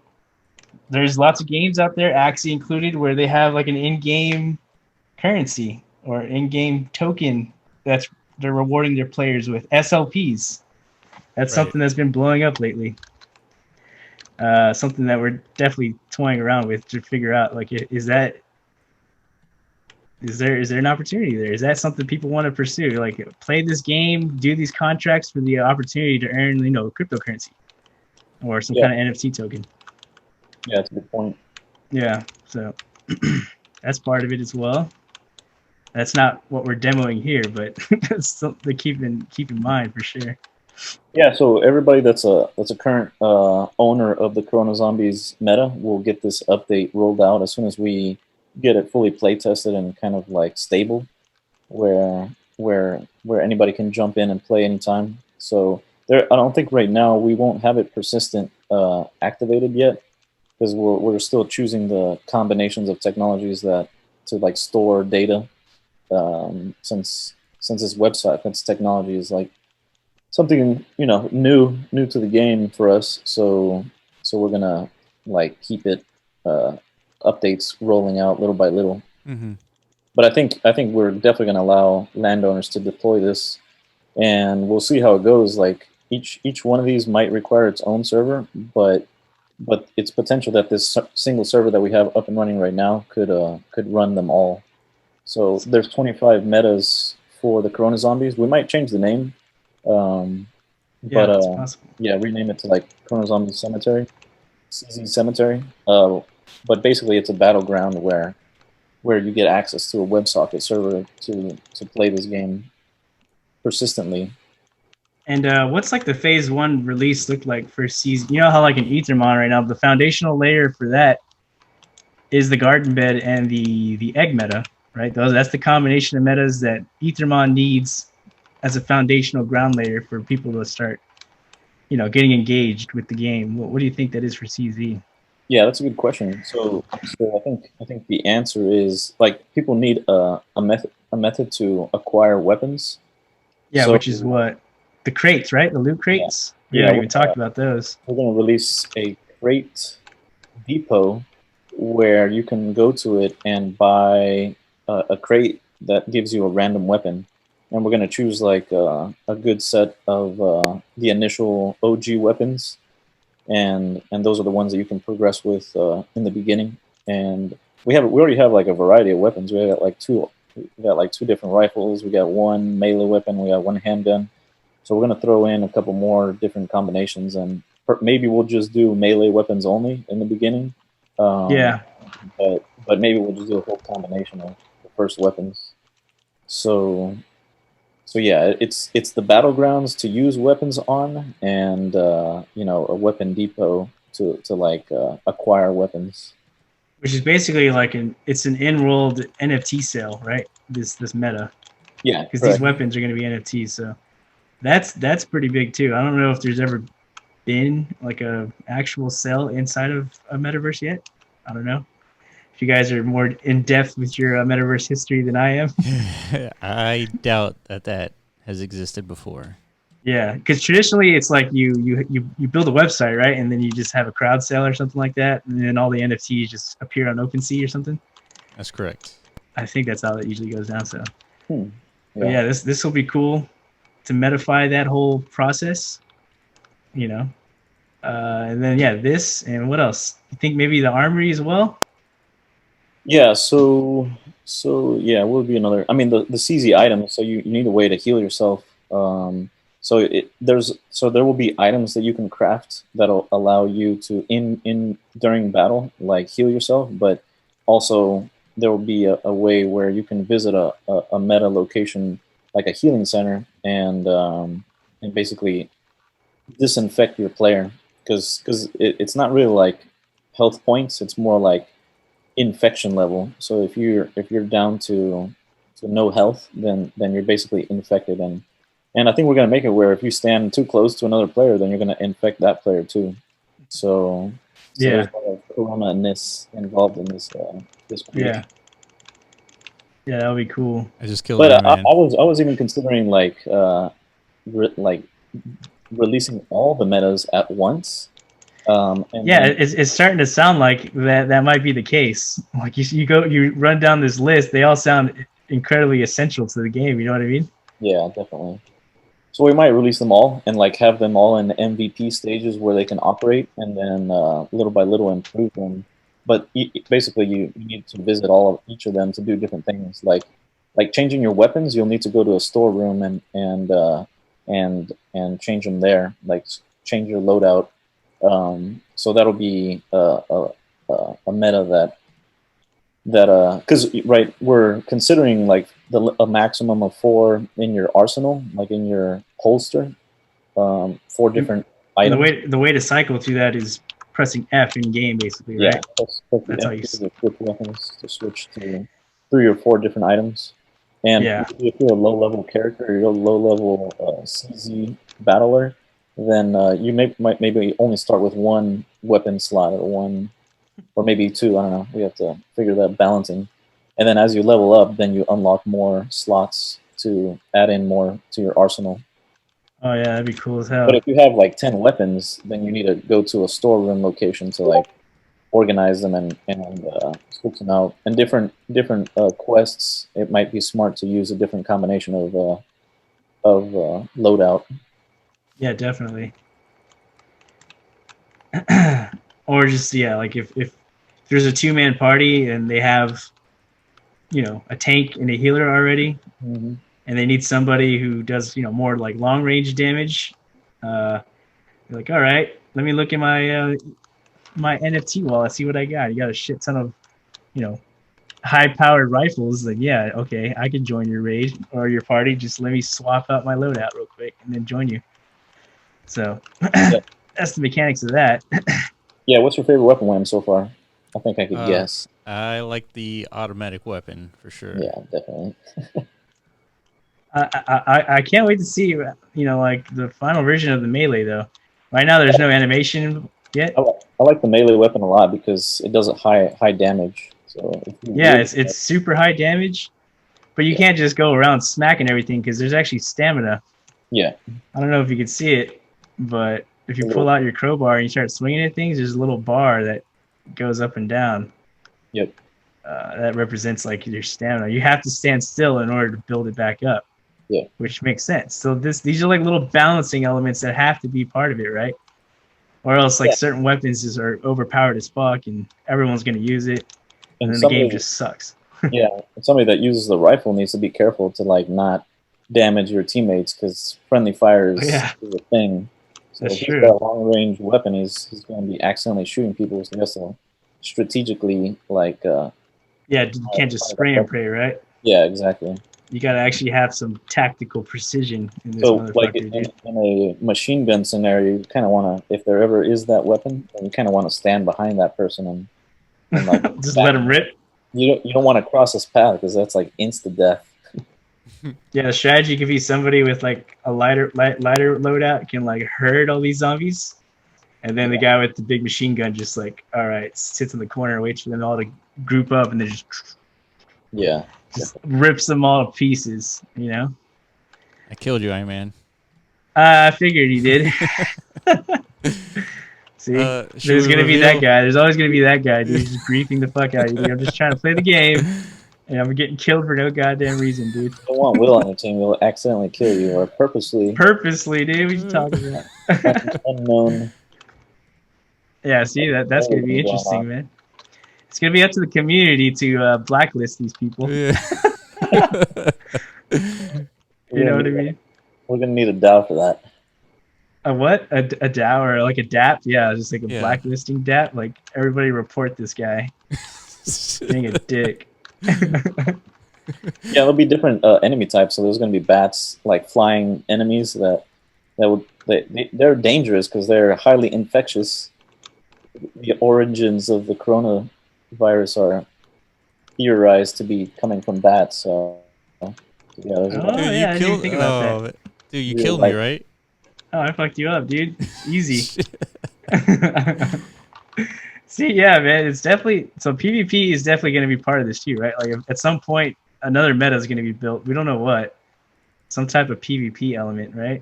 there's lots of games out there, Axie included, where they have like an in-game currency or in-game token that's they're rewarding their players with SLPs. That's Right. something that's been blowing up lately. Something that we're definitely toying around with to figure out like is there an opportunity there? Is that something people want to pursue? Like play this game, do these contracts for the opportunity to earn, you know, cryptocurrency or some Yeah, kind of NFT token. yeah, that's a good point. Yeah, so that's part of it as well. That's not what we're demoing here, but that's something to keep in mind for sure. Yeah, so everybody that's a current owner of the Corona Zombies meta will get this update rolled out as soon as we get it fully play tested and kind of like stable, where anybody can jump in and play anytime. So there, I don't think right now we won't have it persistent activated yet because we're still choosing the combinations of technologies that to like store data, since this website, since technology is like something new to the game for us. So we're gonna like keep it uh, updates rolling out little by little. Mm-hmm. But I think we're definitely gonna allow landowners to deploy this, and we'll see how it goes. Like each one of these might require its own server, but it's potential that this single server that we have up and running right now could run them all. So there's 25 metas for the Corona Zombies. We might change the name, um, Yeah, but that's possible. yeah, rename it to like Corona Zombie Cemetery, CZ Cemetery. But basically, it's a battleground where you get access to a WebSocket server to play this game persistently. And what's like the phase one release look like for season? You know how like in Ethermon right now, the foundational layer for that is the garden bed and the egg meta, right? That's the combination of metas that Ethermon needs as a foundational ground layer for people to start, you know, getting engaged with the game. What do you think that is for CZ? Yeah, that's a good question. So I think the answer is like people need a method to acquire weapons. Yeah, So which is what the crates, right? The loot yeah, crates. We yeah, haven't even talked about those. we're gonna release a crate depot where you can go to it and buy a crate that gives you a random weapon. And we're going to choose like a good set of the initial OG weapons, and those are the ones that you can progress with in the beginning. And we already have like a variety of weapons. We got like two different rifles. We got one melee weapon. We got one handgun. So we're gonna throw in a couple more different combinations, and maybe we'll just do melee weapons only in the beginning. Um, Yeah, but maybe we'll just do a whole combination of the first weapons. So so yeah, it's the battlegrounds to use weapons on, and a weapon depot to like acquire weapons. which is basically like it's an enrolled NFT sale, right? This meta, Yeah, because these correct. weapons are going to be NFTs. So that's pretty big too. I don't know if there's ever been like a actual cell inside of a metaverse yet. I don't know if you guys are more in depth with your metaverse history than I am. I doubt that has existed before. Yeah, because traditionally it's like you build a website, right, and then you just have a crowd sale or something like that, and then all the NFTs just appear on OpenSea or something. That's correct. I think that's how it usually goes down. So, Yeah. But yeah, this will be cool to metify that whole process, you know. And then yeah, this and what else? You think maybe the armory as well? Yeah. So yeah, will be another. I mean, the CZ items. So you need a way to heal yourself. So there will be items that you can craft that'll allow you to in during battle like heal yourself, but also there will be a way where you can visit a meta location like a healing center and basically disinfect your player because it's not really like health points, it's more like infection level. So if you're down to no health, then you're basically infected, and I think we're gonna make it where if you stand too close to another player, then you're gonna infect that player too. So Yeah, there's a lot of corona-ness involved in this creation. yeah, that would be cool. I just killed But my man. I was even considering like releasing all the metas at once. And Yeah, then, it's starting to sound like that might be the case. Like you run down this list, they all sound incredibly essential to the game. You know what I mean? yeah, definitely. So we might release them all and like have them all in MVP stages where they can operate, and then little by little improve them. But basically, you need to visit all of each of them to do different things. Like changing your weapons, you'll need to go to a storeroom and change them there. Like change your loadout. So that'll be a meta that because right, we're considering like a maximum of 4 in your arsenal, like in your holster, 4 different items. The way to cycle through that is pressing F in game, basically, right? Yeah, That's how you. equip weapons to switch to 3 or 4 different items. And Yeah. if you're a low level character, or you're a low level CZ battler, then you might maybe only start with 1 weapon slot or maybe 2. I don't know. We have to figure that balancing. And then as you level up, then you unlock more slots to add in more to your arsenal. Oh yeah, that'd be cool as hell. But if you have like 10 weapons, then you need to go to a storeroom location to like organize them and switch them out. And different quests, it might be smart to use a different combination of loadout. Yeah, definitely. Or just like if there's a 2-man party and they have a tank and a healer already, Mm-hmm. and they need somebody who does more like long range damage. You're like, all right, let me look at my my NFT wallet, see what I got. You got a shit ton of high powered rifles. Like, yeah, okay, I can join your raid or your party. Just let me swap out my loadout real quick and then join you. So that's the mechanics of that. Yeah, what's your favorite weapon wham so far? I think I could guess. I like the automatic weapon for sure. Yeah, definitely. I can't wait to see like the final version of the melee though. Right now there's no animation yet. I like the melee weapon a lot because it does a high damage. So yeah, it's super high damage, but you can't just go around smacking everything because there's actually stamina. Yeah. I don't know if you can see it, but if you pull out your crowbar and you start swinging at things, there's a little bar that goes up and down. Yep. That represents like your stamina. You have to stand still in order to build it back up. Yeah. Which makes sense. So these are like little balancing elements that have to be part of it, right? Or else like certain weapons are overpowered as fuck and everyone's gonna use it, and then the game just sucks. Yeah, somebody that uses the rifle needs to be careful to like not damage your teammates because friendly fire is a thing. So that's if true. he's got a long range weapon, he's going to be accidentally shooting people. So he has to strategically like. You can't just spray and pray, right? Yeah, exactly. You got to actually have some tactical precision in this motherfucker. Like in a machine gun scenario, you kind of want to, if there ever is that weapon, then you kind of want to stand behind that person and like just let him rip. You don't want to cross his path because that's like insta death. Yeah, the strategy could be somebody with like a lighter loadout can like herd all these zombies. And then the guy with the big machine gun just like, all right, sits in the corner, waits for them all to group up, and then just rips them all to pieces. You know. I killed you, Iron Man. I figured he did. See, there's gonna be that guy. There's always gonna be that guy, dude, just griefing the fuck out of you. Dude. I'm just trying to play the game, and I'm getting killed for no goddamn reason, dude. You don't want Will on your team. He'll accidentally kill you or purposely. Purposely, dude. What you talking about? Unknown. Yeah, see that's gonna be interesting, man. It's gonna be up to the community to blacklist these people. Yeah. You know what I mean? We're gonna need a DAO for that. A what? A DAO or like a DApp? Yeah, just like a blacklisting DApp. Like everybody report this guy being a dick. Yeah, there'll be different enemy types. So there's gonna be bats, like flying enemies they're dangerous because they're highly infectious. The origins of the coronavirus are theorized to be coming from bats. So yeah, I didn't think about that. Dude, you killed me, right? Oh, I fucked you up, dude. Easy. See, yeah, man, it's definitely so. PvP is definitely going to be part of this too, right? Like at some point, another meta is going to be built. We don't know what, some type of PvP element, right?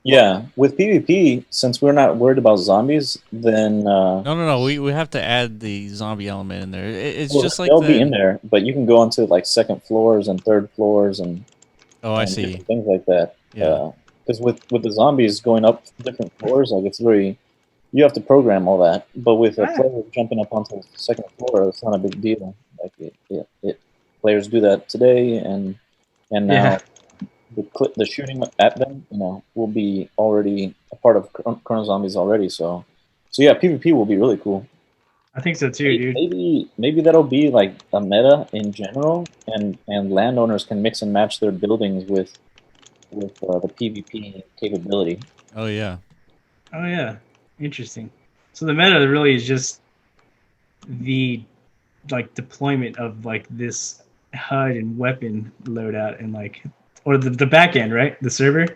Yeah, with PvP, since we're not worried about zombies, then no. We have to add the zombie element in there. It's just like they'll be in there, but you can go onto like second floors and third floors and I see things like that. Yeah, because with the zombies going up different floors, like it's very, you have to program all that. But with a player jumping up onto the second floor, it's not a big deal. Like players do that today, and now. The shooting at them, will be already a part of Chrono Zombies already. So yeah, PvP will be really cool. I think so too, dude. Maybe that'll be like a meta in general, and landowners can mix and match their buildings with the PvP capability. Oh yeah. Interesting. So the meta really is just the deployment of this HUD and weapon loadout and or the back end, right? The server,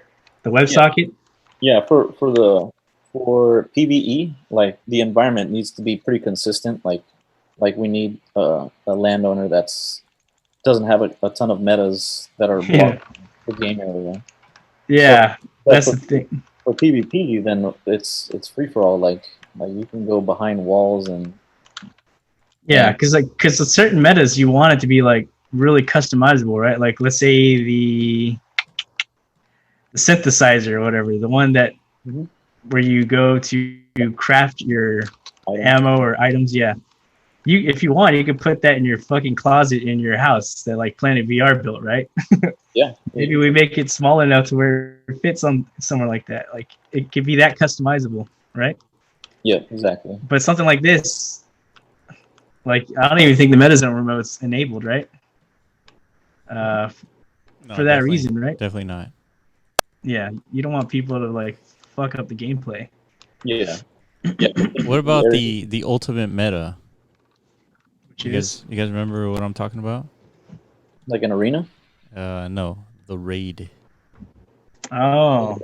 the WebSocket. Yeah, for PvE, the environment needs to be pretty consistent. Like we need a landowner doesn't have a ton of metas that are blocking the game area. Yeah, that's the thing. For PvP, then it's free for all. Like you can go behind walls and. Yeah, because certain metas you want it to be really customizable, right? Like let's say the synthesizer or whatever, the one that where you go to craft your ammo or items. Yeah, if you want, you can put that in your fucking closet in your house that Planet VR built, right? Yeah. Maybe we make it small enough to where it fits on somewhere like that. Like it could be that customizable, right? Yeah, exactly. But something like this, I don't even think the MetaZone remote's enabled, right? No, for that reason, right? Definitely not. Yeah, you don't want people to fuck up the gameplay. Yeah. What about the ultimate meta? You guys Is? remember what I'm talking about? Like an arena? No, the raid. Oh,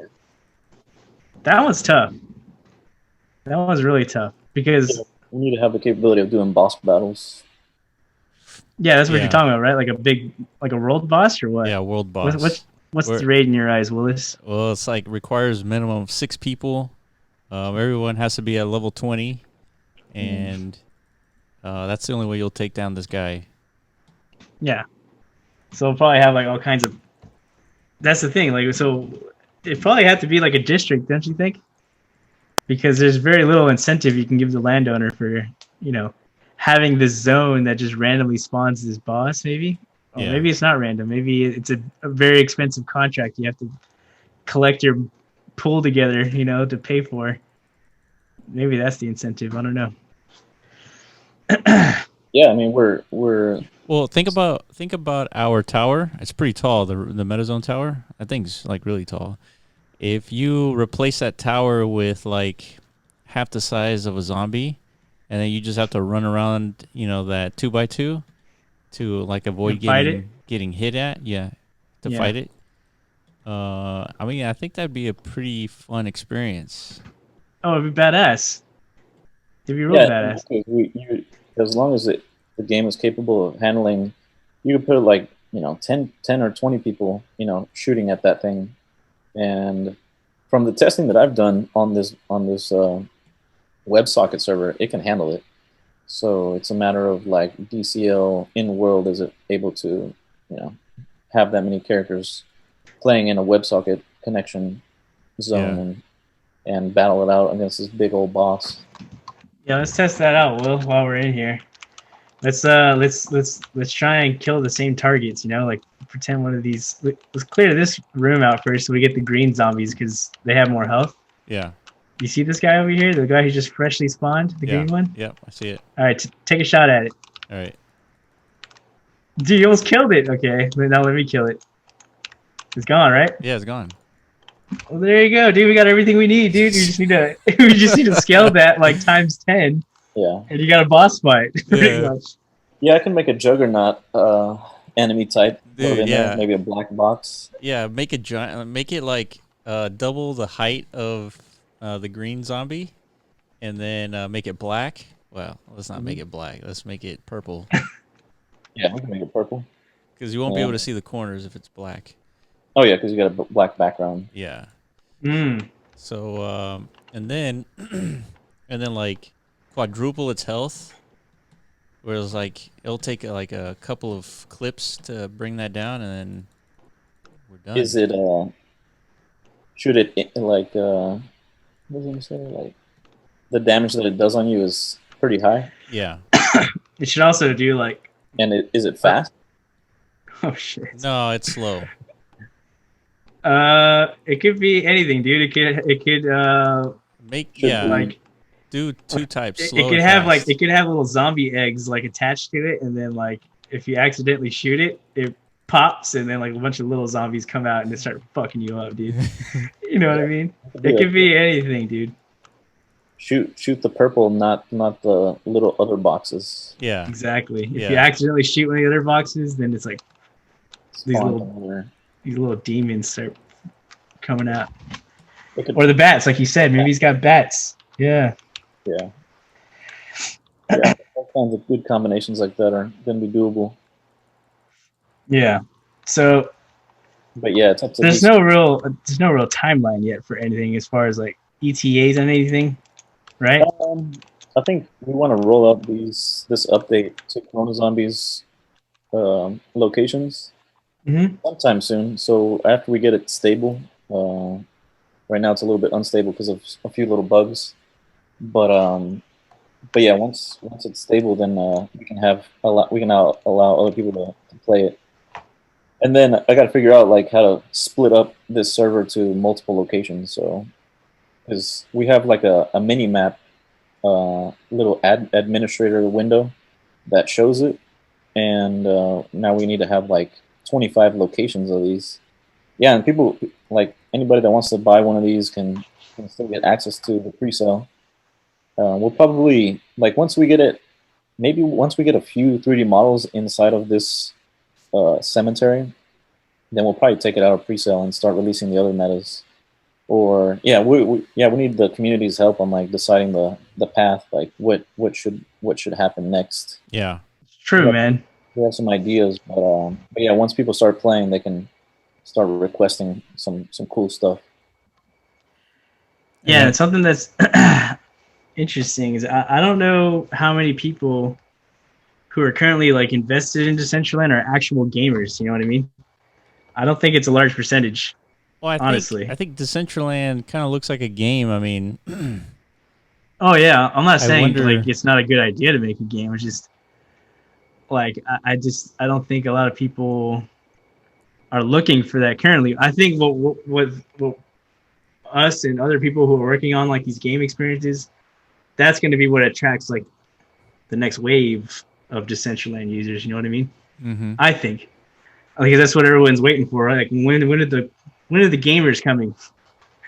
that one's tough. That one's really tough because we need to have the capability of doing boss battles. Yeah, that's what you're talking about, right? Like a world boss or what? Yeah, world boss. What's the raid in your eyes, Willis? Well, it's requires minimum of 6 people. Everyone has to be at level 20, and that's the only way you'll take down this guy. Yeah. So it'll probably have all kinds of. That's the thing. So it probably have to be a district, don't you think? Because there's very little incentive you can give the landowner for having this zone that just randomly spawns this boss, maybe. Or maybe it's not random. Maybe it's a very expensive contract you have to collect your pool together, to pay for. Maybe that's the incentive. I don't know. Yeah, I mean we're. Well, think about our tower. It's pretty tall. The MetaZone tower, I think, is really tall. If you replace that tower with half the size of a zombie, and then you just have to run around, that 2x2 to avoid getting hit at, fight it. I mean, I think that'd be a pretty fun experience. Oh, it'd be badass. It'd be real badass. As long as the game is capable of handling, you could put like 10 or 20 people shooting at that thing, and from the testing that I've done on this WebSocket server, it can handle it. So it's a matter of like DCL in world, is it able to have that many characters playing in a WebSocket connection zone and battle it out against this big old boss. Yeah, let's test that out, Will, while we're in here. Let's try and kill the same targets, like pretend one of these. Let's clear this room out first so we get the green zombies because they have more health. Yeah. You see this guy over here? The guy who just freshly spawned, the green one? Yep, I see it. All right, take a shot at it. All right. Dude, you almost killed it. Okay, now let me kill it. It's gone, right? Yeah, it's gone. Well, there you go, dude. We got everything we need, dude. We just need to scale that like times 10. Yeah. And you got a boss fight. Pretty much. Yeah, I can make a juggernaut enemy type. Dude, there, maybe a black box. Yeah, make a giant. Make it like double the height of the green zombie, and then make it black. Well, let's not make it black. Let's make it purple. Yeah, we can make it purple. Because you won't be able to see the corners if it's black. Oh yeah, because you got a black background. Yeah. Mm. So and then like quadruple its health. Whereas like it'll take like a couple of clips to bring that down, and then we're done. Is it should it like what was I gonna say, like the damage that it does on you is pretty high? Yeah. It should also do like. And is it fast? Oh shit. No, it's slow. It could be anything, dude. It could make like do two types. It could have like little zombie eggs like attached to it, and then like if you accidentally shoot it, it pops, and then like a bunch of little zombies come out and they start fucking you up, dude. You know what I mean? It could be anything, dude. Shoot the purple, not the little other boxes. Yeah, exactly. If you accidentally shoot one of the other boxes, then it's like these little demons start coming out. Or the bats, like you said. Maybe he's got bats. Yeah. Yeah. All kinds of good combinations like that are going to be doable. Yeah. So. But yeah, it's up to there's no real timeline yet for anything as far as like ETAs and anything, right? I think we want to roll out this update to Corona Zombies locations sometime soon. So after we get it stable, right now it's a little bit unstable because of a few little bugs. But yeah, once it's stable, then we can allow other people to play it. And then I got to figure out like how to split up this server to multiple locations. So, because we have like a mini map, little administrator window that shows it, and now we need to have like 25 locations of these. Yeah, and people like anybody that wants to buy one of these can still get access to the pre-sale. We'll probably like once we get a few 3D models inside of this cemetery, then we'll probably take it out of pre-sale and start releasing the other metas. Or we need the community's help on like deciding the path, like what should happen next. Yeah, true, man. We have some ideas, but yeah, once people start playing, they can start requesting some cool stuff. Yeah, it's something that's interesting is I don't know how many people who are currently like invested in Decentraland are actual gamers. You know what I mean? I don't think it's a large percentage. Well, honestly, I think Decentraland kind of looks like a game. I mean, oh yeah, I'm not saying like it's not a good idea to make a game. It's just like I don't think a lot of people are looking for that currently. I think what us and other people who are working on like these game experiences, that's going to be what attracts like the next wave of Decentraland users. You know what I mean? Mm-hmm. I think because that's what everyone's waiting for, right? Like when are the gamers coming?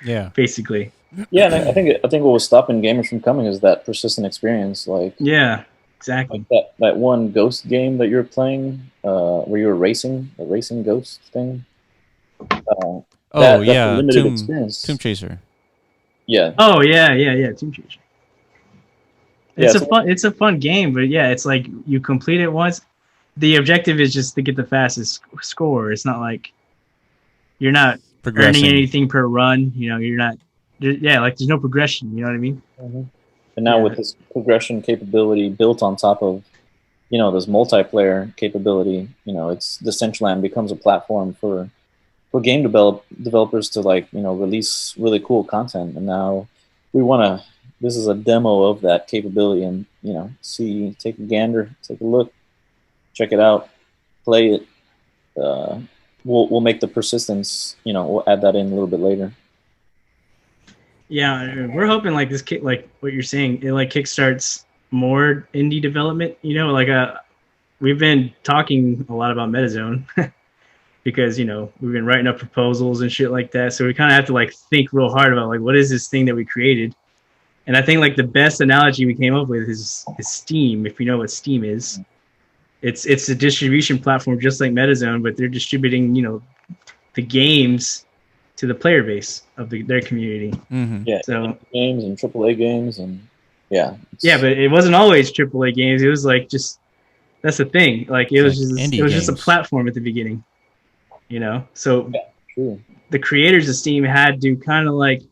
Yeah, basically. Yeah, and I think what was stopping gamers from coming is that persistent experience. Like yeah, exactly. Like that one Ghost game that you're playing, where you were racing, the racing Ghost thing. Tomb Chaser. Yeah. Oh yeah, Team Changer. It's a fun game, but yeah, it's like you complete it once. The objective is just to get the fastest score. It's not like you're not earning anything per run. You know, you're not. Yeah, like there's no progression. You know what I mean? Mm-hmm. And now with this progression capability built on top of, you know, this multiplayer capability, you know, it's Decentraland becomes a platform for game developers to, like, you know, release really cool content. And now we want to. This is a demo of that capability, and, you know, take a gander, take a look, check it out, play it. We'll make the persistence. You know, we'll add that in a little bit later. Yeah, we're hoping like this like what you're saying, it like kickstarts more indie development. You know, like we've been talking a lot about MetaZone because, you know, we've been writing up proposals and shit like that. So we kind of have to like think real hard about like what is this thing that we created. And I think like the best analogy we came up with is Steam. If you know what Steam is, it's a distribution platform just like MetaZone, but they're distributing, you know, the games to the player base of their community. Mm-hmm. Yeah, so games and AAA games, and yeah, but it wasn't always AAA games. It was like just that's the thing. Like it was just a platform at the beginning, you know. So the creators of Steam had to kind of like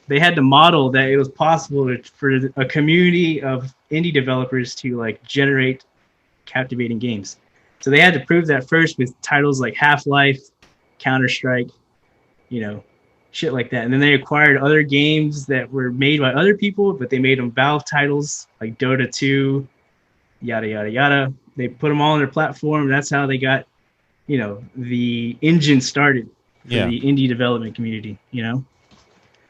they had to model that it was possible for a community of indie developers to like generate captivating games. So they had to prove that first with titles like Half-Life, Counter-Strike, you know, shit like that. And then they acquired other games that were made by other people, but they made them Valve titles like Dota 2, yada, yada, yada. They put them all on their platform. That's how they got, you know, the engine started for the indie development community, you know?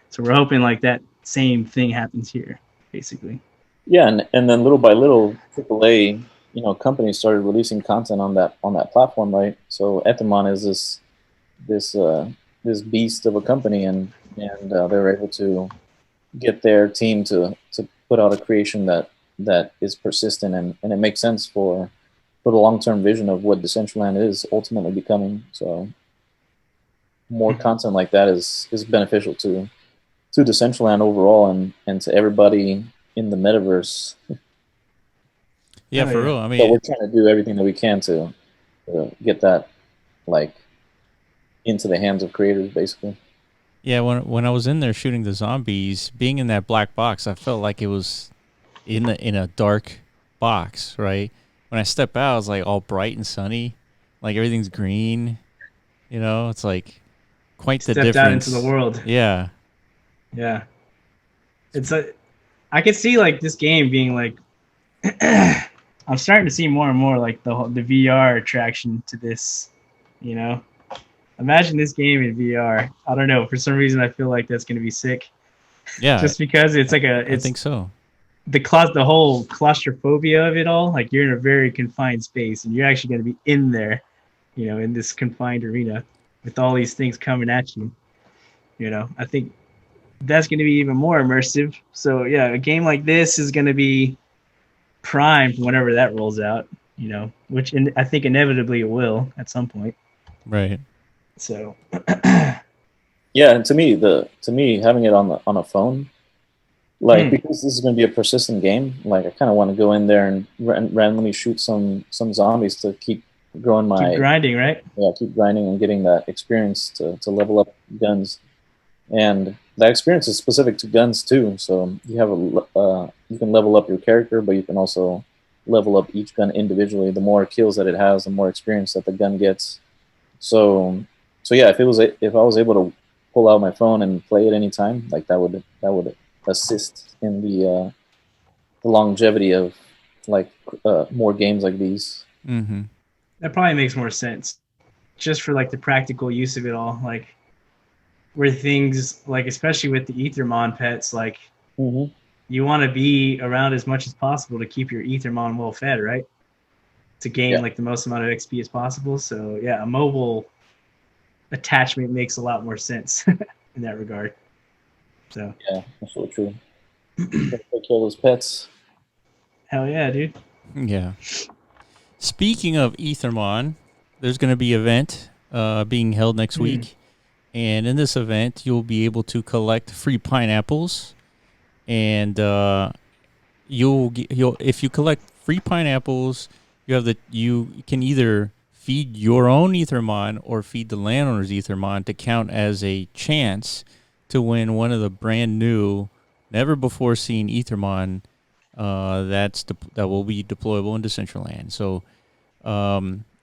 So we're hoping like that same thing happens here, basically. Yeah, and then little by little, AAA, you know, companies started releasing content on that platform, right? So Ethermon is this beast of a company, and they're able to get their team to put out a creation that is persistent, and it makes sense for the long-term vision of what Decentraland is ultimately becoming. So more content like that is beneficial to Decentraland overall, and to everybody in the metaverse. Yeah, for real. I mean, so we're trying to do everything that we can to get that like into the hands of creators, basically. Yeah, when I was in there shooting the zombies, being in that black box, I felt like it was in a dark box, right? When I step out, it's like all bright and sunny, like everything's green. You know, it's like quite the difference. Stepped out into the world. Yeah. Yeah. It's I could see like this game being like I'm starting to see more and more like the VR attraction to this, you know. Imagine this game in VR. I don't know. For some reason, I feel like that's going to be sick. Yeah. Just because it's like I think so. The whole claustrophobia of it all. Like you're in a very confined space, and you're actually going to be in there, you know, in this confined arena with all these things coming at you. You know, I think that's going to be even more immersive. So yeah, a game like this is going to be primed whenever that rolls out. You know, which I think inevitably it will at some point. Right. So yeah, and to me having it on a phone, like because this is going to be a persistent game, like I kind of want to go in there and randomly shoot some zombies to keep growing my keep grinding, right? Yeah, keep grinding and getting that experience to level up guns, and that experience is specific to guns too. So you have you can level up your character, but you can also level up each gun individually. The more kills that it has, the more experience that the gun gets. So yeah, if I was able to pull out my phone and play it anytime, like that would assist in the longevity of like more games like these. Mm-hmm. That probably makes more sense, just for like the practical use of it all, like where things like especially with the Ethermon pets, like you want to be around as much as possible to keep your Ethermon well fed, right? To gain like the most amount of XP as possible. So yeah, a mobile attachment makes a lot more sense in that regard. So yeah, that's so true. Take care of those pets. Hell yeah, dude. Yeah. Speaking of Ethermon, there's going to be an event being held next week, And in this event, you'll be able to collect free pineapples, and you'll if you collect free pineapples, you can either feed your own Ethermon or feed the landowner's Ethermon to count as a chance to win one of the brand new, never before seen Ethermon that will be deployable in Decentraland. So,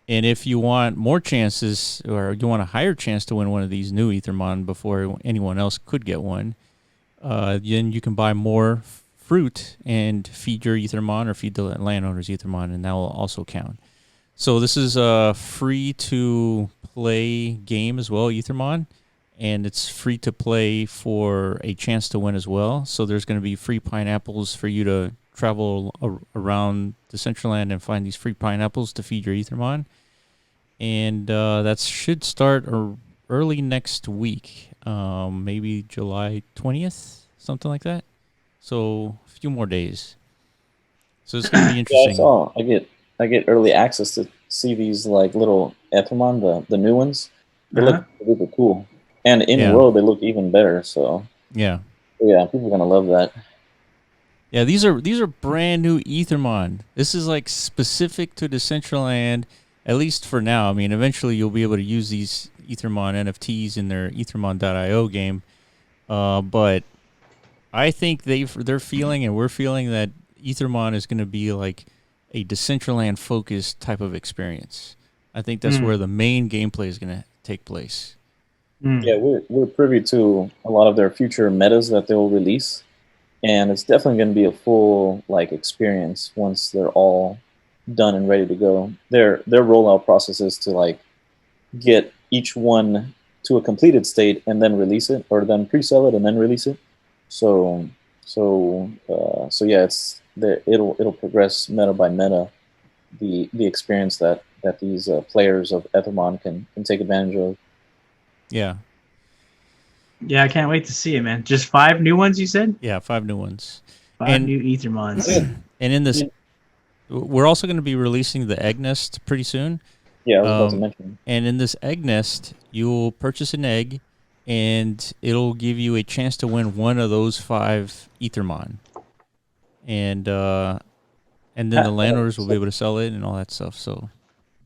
and if you want more chances, or you want a higher chance to win one of these new Ethermon before anyone else could get one, then you can buy more fruit and feed your Ethermon or feed the landowner's Ethermon, and that will also count. So this is a free-to-play game as well, Ethermon, and it's free to play for a chance to win as well. So there's going to be free pineapples for you to travel around Decentraland and find these free pineapples to feed your Ethermon. And that should start early next week, maybe July 20th, something like that. So a few more days. So it's going to be interesting. Yeah, I get early access to see these like little Ethermon, the new ones. They look really cool, and in world they look even better. So yeah, people are gonna love that. Yeah, these are brand new Ethermon. This is like specific to Decentraland, at least for now. I mean, eventually you'll be able to use these Ethermon NFTs in their Ethermon.io game, but I think they're feeling, and we're feeling, that Ethermon is going to be like a Decentraland focused type of experience. I think that's where the main gameplay is going to take place. Yeah, we're privy to a lot of their future metas that they'll release, and it's definitely going to be a full like experience once they're all done and ready to go. Their rollout process is to like get each one to a completed state and then release it, or then pre-sell it and then release it. So yeah, it'll progress meta by meta, the experience that these players of Ethermon can take advantage of. Yeah. Yeah, I can't wait to see it, man. Just 5 new ones, you said? Yeah, 5 new ones. 5 new Ethermons. And in this, we're also going to be releasing the egg nest pretty soon. Yeah, I was about to mention. And in this egg nest, you'll purchase an egg, and it'll give you a chance to win one of those 5 Ethermon. And then the landowners will be able to sell it and all that stuff. So,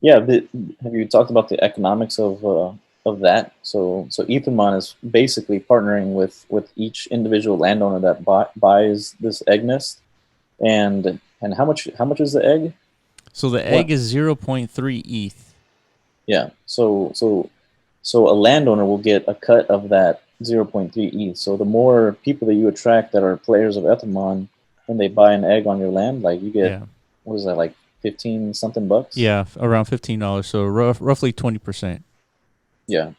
yeah, have you talked about the economics of that? So Ethermon is basically partnering with each individual landowner that buys this egg nest. And how much is the egg? So the egg is 0.3 ETH. Yeah. So a landowner will get a cut of that 0.3 ETH. So the more people that you attract that are players of Ethermon, when they buy an egg on your land, like you get, what is that, like 15 something bucks? Yeah, around $15. So roughly 20%. Yeah.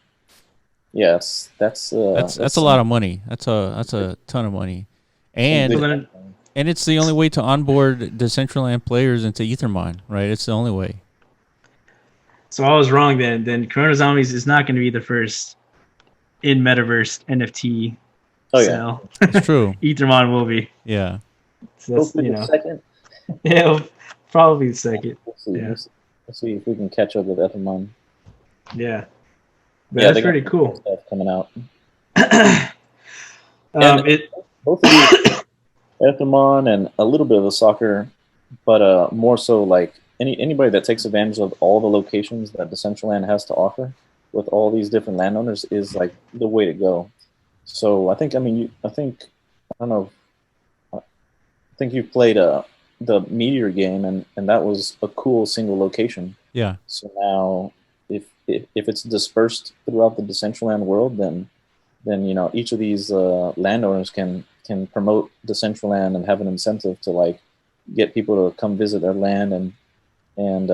Yes, that's a lot of money. That's a ton of money, and it's the only way to onboard Decentraland players into Ethermon, right? It's the only way. So I was wrong then. Then Corona Zombies is not going to be the first in metaverse NFT sell. It's true. Ethermon will be. Yeah. So that's, the second. Yeah, probably the second. Let's see if we can catch up with Ethermon. Yeah. But that's pretty cool. Stuff coming out. Both of these, Ethermon and a little bit of the soccer, but more so like anybody that takes advantage of all the locations that Decentraland has to offer with all these different landowners is like the way to go. So I think you've played the Meteor game, and that was a cool single location. Yeah. So now if it's dispersed throughout the Decentraland world, then each of these landowners can promote Decentraland and have an incentive to like get people to come visit their land, and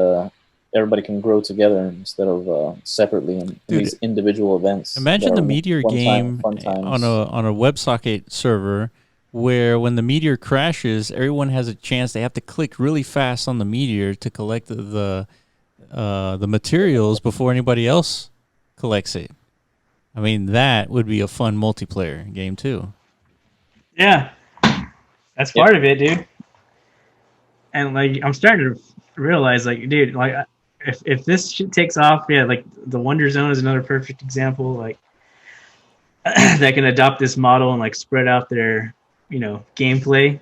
everybody can grow together instead of separately in these individual events. Imagine the Meteor game on a WebSocket server, where when the meteor crashes, everyone has a chance. They have to click really fast on the meteor to collect the materials before anybody else collects it. I mean, that would be a fun multiplayer game too. Yeah, that's part of it, dude. And like, I'm starting to realize, like, dude, like, if this shit takes off, yeah, like the Wonder Zone is another perfect example. Like, that can adopt this model and like spread out their, gameplay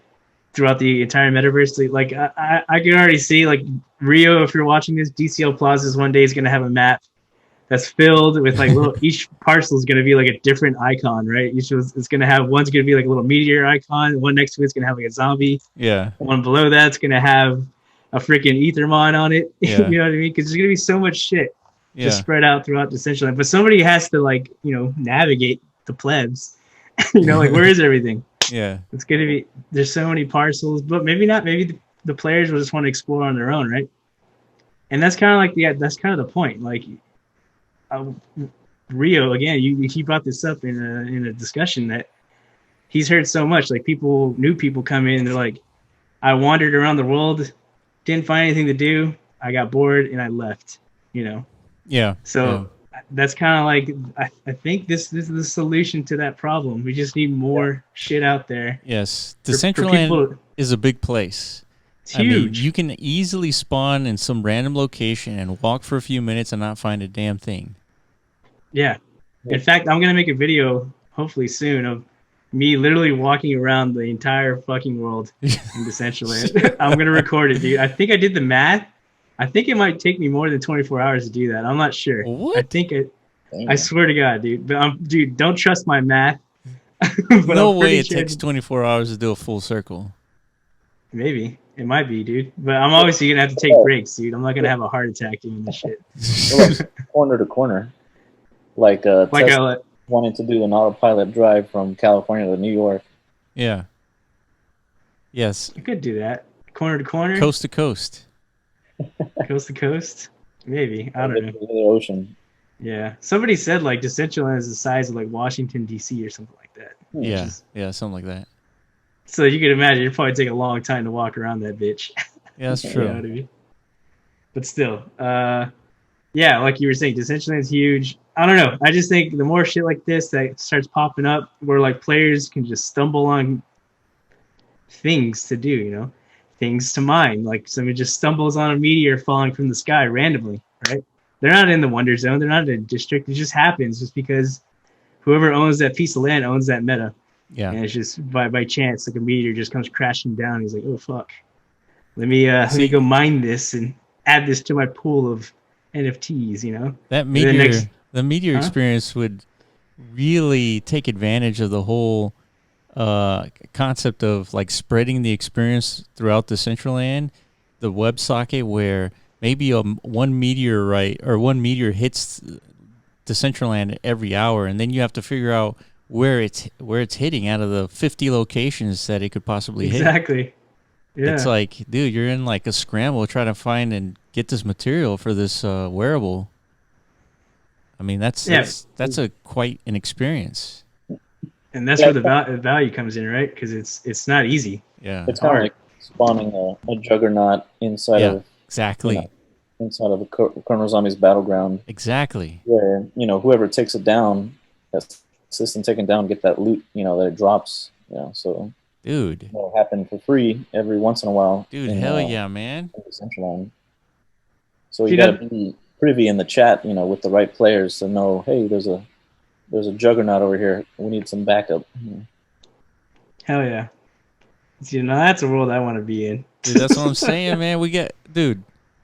throughout the entire metaverse. Like I can already see like Rio, if you're watching this, DCL Plazas one day is going to have a map that's filled with like little, each parcel is going to be like a different icon, right? Each it's going to have, one's going to be like a little meteor icon. One next to it's going to have like a zombie. Yeah. One below that's going to have a freaking Ethermon on it. Yeah. You know what I mean? Because there's going to be so much shit Yeah. just spread out throughout Decentraland. But somebody has to like, navigate the plebs. Like where is everything? Yeah. It's going to be, there's so many parcels, but maybe not. Maybe the players will just want to explore on their own, right? And that's kind of like that's kind of the point. Like Rio, again, he brought this up in a discussion that he's heard so much. Like new people come in and they're like, I wandered around the world, didn't find anything to do. I got bored and I left, Yeah. So that's kind of like, I think this is the solution to that problem. We just need more shit out there. Yes. Decentraland is a big place. It's huge. I mean, you can easily spawn in some random location and walk for a few minutes and not find a damn thing. Yeah. In fact, I'm going to make a video, hopefully soon, of me literally walking around the entire fucking world in Decentraland. I'm going to record it, dude. I think I did the math. I think it might take me more than 24 hours to do that. I'm not sure. What? I think I swear to God, dude. But dude, don't trust my math. But no way it takes 24 hours to do a full circle. Maybe. It might be, dude. But I'm obviously going to have to take breaks, dude. I'm not going to have a heart attack doing this shit. Corner to corner. Like Tesla wanted to do an autopilot drive from California to New York. Yeah. Yes. You could do that. Corner to corner? Coast to coast. Coast to coast? Maybe. I don't know. The ocean. Yeah. Somebody said like Decentraland is the size of like Washington, D.C. or something like that. Yeah. Yeah, something like that. So you can imagine it'd probably take a long time to walk around that bitch. Yeah, that's true. You know what I mean? But still, yeah, like you were saying, Decentraland is huge. I don't know. I just think the more shit like this that starts popping up, where like players can just stumble on things to do, things to mine. Like somebody just stumbles on a meteor falling from the sky randomly, right? They're not in the Wonder Zone. They're not in a district. It just happens just because whoever owns that piece of land owns that meta. Yeah. And it's just by chance, like a meteor just comes crashing down. He's like, oh, fuck. Let me go mine this and add this to my pool of NFTs, That meteor, the meteor experience would really take advantage of the whole concept of like spreading the experience throughout Decentraland, the WebSocket, where maybe one meteor hits Decentraland every hour, and then you have to figure out where it's hitting out of the 50 locations that it could possibly hit. Exactly. Yeah. It's like, dude, you're in like a scramble trying to find and get this material for this wearable. I mean, that's quite an experience. And that's where the value comes in, right? Because it's not easy. Yeah, it's kind of like spawning a juggernaut inside of exactly inside of a Colonel Zombie's battleground. Exactly. Where whoever takes it down, that's system taken down, get that loot, that it drops. So. Dude, it'll happen for free every once in a while. Dude, hell yeah, man! Decentraland. So you gotta be privy in the chat, with the right players to know, hey, there's a juggernaut over here. We need some backup. Hell yeah! That's a world I want to be in. Dude, that's what I'm saying, man. We got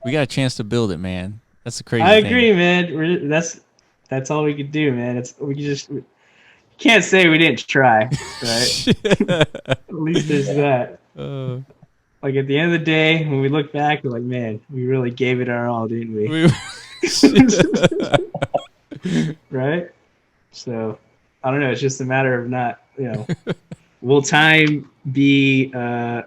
a chance to build it, man. That's the crazy thing. I agree, man. That's all we could do, man. We can't say we didn't try, right? At least there's that. Like at the end of the day, when we look back, we're like, man, we really gave it our all, didn't we? Right? So, I don't know. It's just a matter of not, will time be a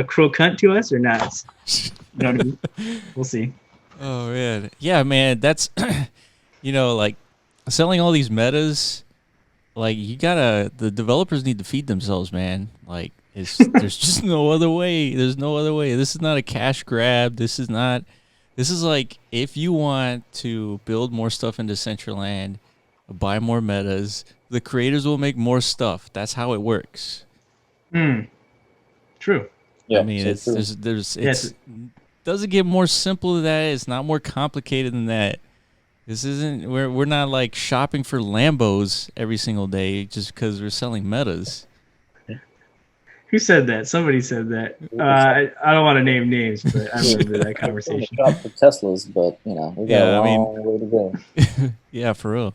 cruel cunt to us or not? You know what I mean? We'll see. Oh, man. Yeah, man. That's, like selling all these metas. Like the developers need to feed themselves, man. Like there's just no other way. There's no other way. This is not a cash grab. This is like, if you want to build more stuff in Decentraland, buy more metas, the creators will make more stuff. That's how it works. True. Yeah. I mean, it doesn't get more simple than that. It's not more complicated than that. This isn't we're not like shopping for Lambos every single day just because we're selling metas. Who said that? Somebody said that. I don't want to name names, but I remember that conversation. We're shop for Teslas, but we got a long way to go. Yeah, for real.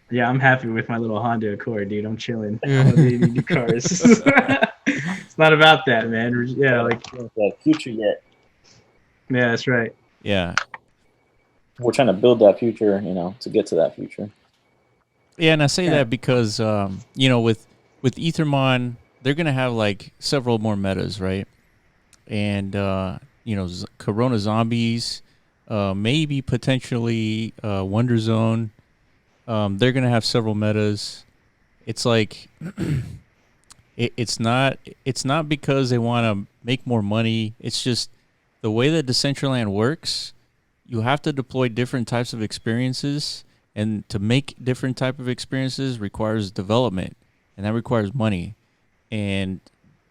Yeah, I'm happy with my little Honda Accord, dude. I'm chilling. I don't need any new cars. It's not about that, man. Yeah, like that future yet. Yeah, that's right. Yeah. We're trying to build that future, to get to that future. Yeah, and I say that because with Ethermon, they're gonna have like several more metas, right? And Corona Zombies, maybe potentially Wonder Zone. They're gonna have several metas. It's like it's not because they want to make more money. It's just the way that Decentraland works. You have to deploy different types of experiences, and to make different type of experiences requires development, and that requires money. And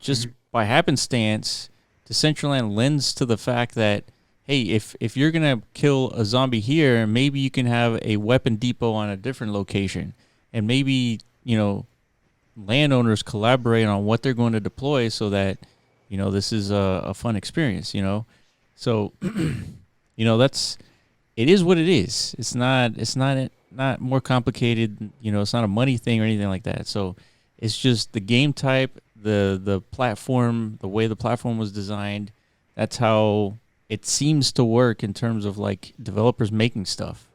just by happenstance, Decentraland lends to the fact that, hey, if you're gonna kill a zombie here, maybe you can have a weapon depot on a different location, and maybe landowners collaborate on what they're going to deploy so that this is a fun experience. So it is what it is. It's not more complicated. It's not a money thing or anything like that. So it's just the game type, the platform, the way the platform was designed. That's how it seems to work in terms of like developers making stuff.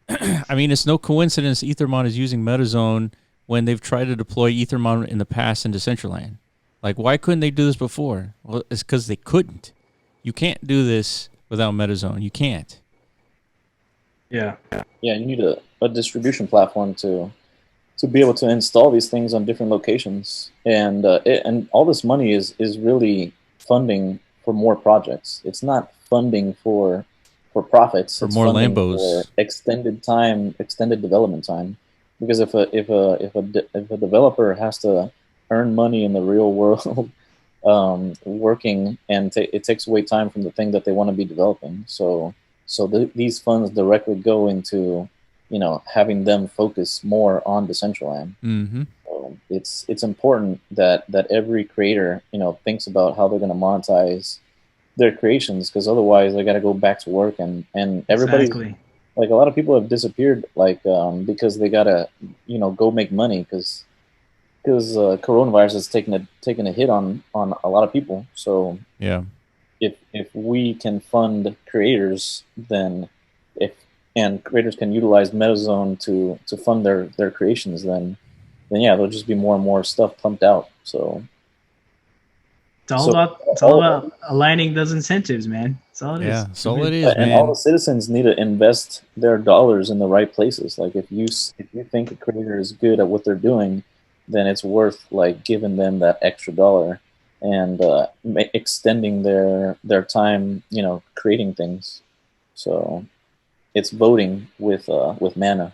I mean, it's no coincidence Ethermon is using MetaZone when they've tried to deploy Ethermon in the past in Decentraland. Like, why couldn't they do this before? Well, it's because they couldn't. You can't do this without MetaZone. You can't. Yeah. Yeah, you need a distribution platform to be able to install these things on different locations, and all this money is really funding for more projects. It's not funding for profits. For it's more funding Lambos. For extended development time. Because if a developer has to earn money in the real world, working, and it takes away time from the thing that they want to be developing. So these funds directly go into having them focus more on Decentraland. Mm-hmm. So it's important that every creator thinks about how they're going to monetize their creations, because otherwise they got to go back to work, and everybody. Exactly. Like, a lot of people have disappeared, because they gotta, go make money, because coronavirus has taken a hit on a lot of people. So yeah, if we can fund creators, then and creators can utilize MetaZone to fund their creations, then yeah, there'll just be more and more stuff pumped out. So it's all about aligning those incentives, man. That's all it is. Yeah, that's all it is, and man. all the citizens need to invest their dollars in the right places. Like, if you think a creator is good at what they're doing, then it's worth like giving them that extra dollar and extending their time, creating things. So it's voting with mana.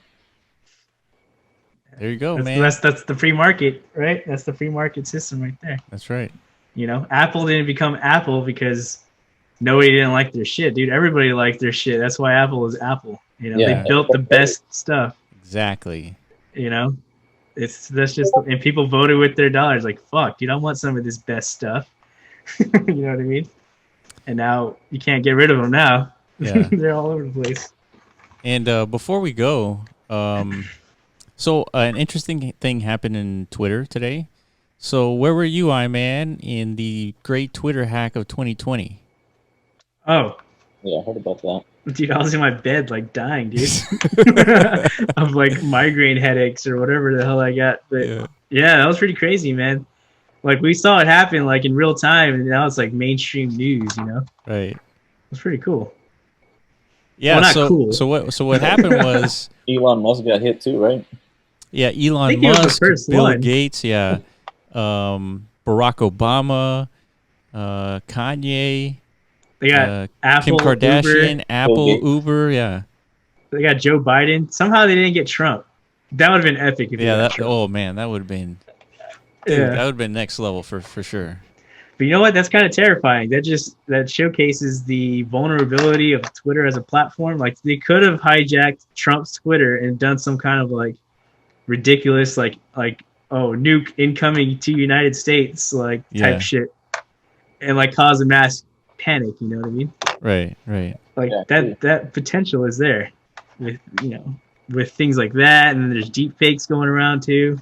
There you go, man. That's the free market, right? That's the free market system right there. That's right. Apple didn't become Apple because nobody didn't like their shit, dude. Everybody liked their shit. That's why Apple is Apple. They built the best stuff. Exactly. That's just, and people voted with their dollars. Like, fuck, dude, I want some of this best stuff. You know what I mean? And now you can't get rid of them now. Yeah. They're all over the place. And before we go, so an interesting thing happened in Twitter today. So where were you, man, in the great Twitter hack of 2020? Oh. Yeah, I heard about that. Dude, I was in my bed, like, dying, dude. Of, like, migraine headaches or whatever the hell I got. But, yeah, that was pretty crazy, man. Like, we saw it happen, like, in real time, and now it's, like, mainstream news, Right. It was pretty cool. Yeah, well, not cool. So what happened was... Elon Musk got hit too, right? Yeah, Elon Musk, Bill Gates, Barack Obama, Kanye... They got Apple, Kim Kardashian, Uber, Apple, Uber, yeah. They got Joe Biden. Somehow they didn't get Trump. That would have been epic if they got Trump. Oh man, that would have been that would have been next level for sure. But you know what? That's kind of terrifying. That showcases the vulnerability of Twitter as a platform. Like they could have hijacked Trump's Twitter and done some kind of like ridiculous like oh, nuke incoming to United States like type shit, and like cause a mass panic. You know what I mean? Right. Like that potential is there with with things like that, and then there's deep fakes going around too.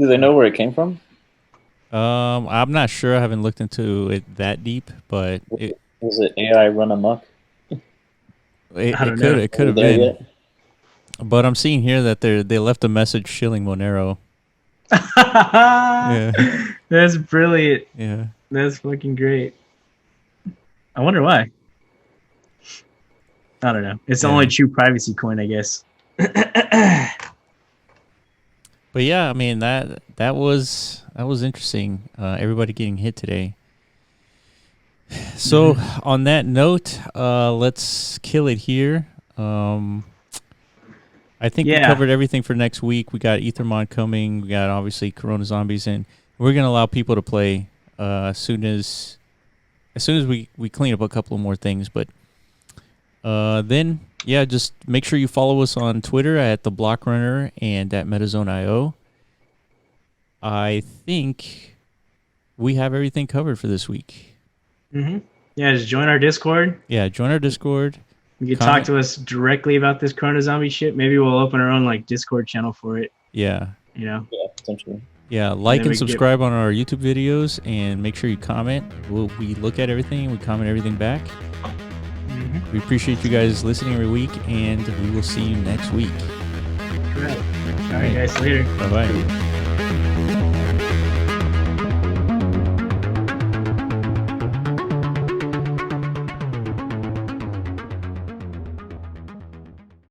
Do they know where it came from? I'm not sure. I haven't looked into it that deep, but was it AI run amok? It could have been. Yet? But I'm seeing here that they left a message shilling Monero. Yeah, that's brilliant. Yeah, that's fucking great. I wonder why. I don't know. It's the only true privacy coin, I guess. But yeah, I mean that was interesting. Everybody getting hit today. So on that note, let's kill it here. I think we covered everything for next week. We got Ethermon coming. We got obviously Corona Zombies, and we're gonna allow people to play as soon as we clean up a couple more things. But then just make sure you follow us on Twitter at the Block Runner and at MetaZone.io. I think we have everything covered for this week. Yeah, just join our Discord. Yeah, join our Discord. You can talk to us directly about this Corona Zombie shit. Maybe we'll open our own like Discord channel for it. Yeah. Yeah, potentially. Yeah, like and subscribe on our YouTube videos, and make sure you comment. We look at everything. We comment everything back. We appreciate you guys listening every week, and we will see you next week. All right guys, later. Bye-bye.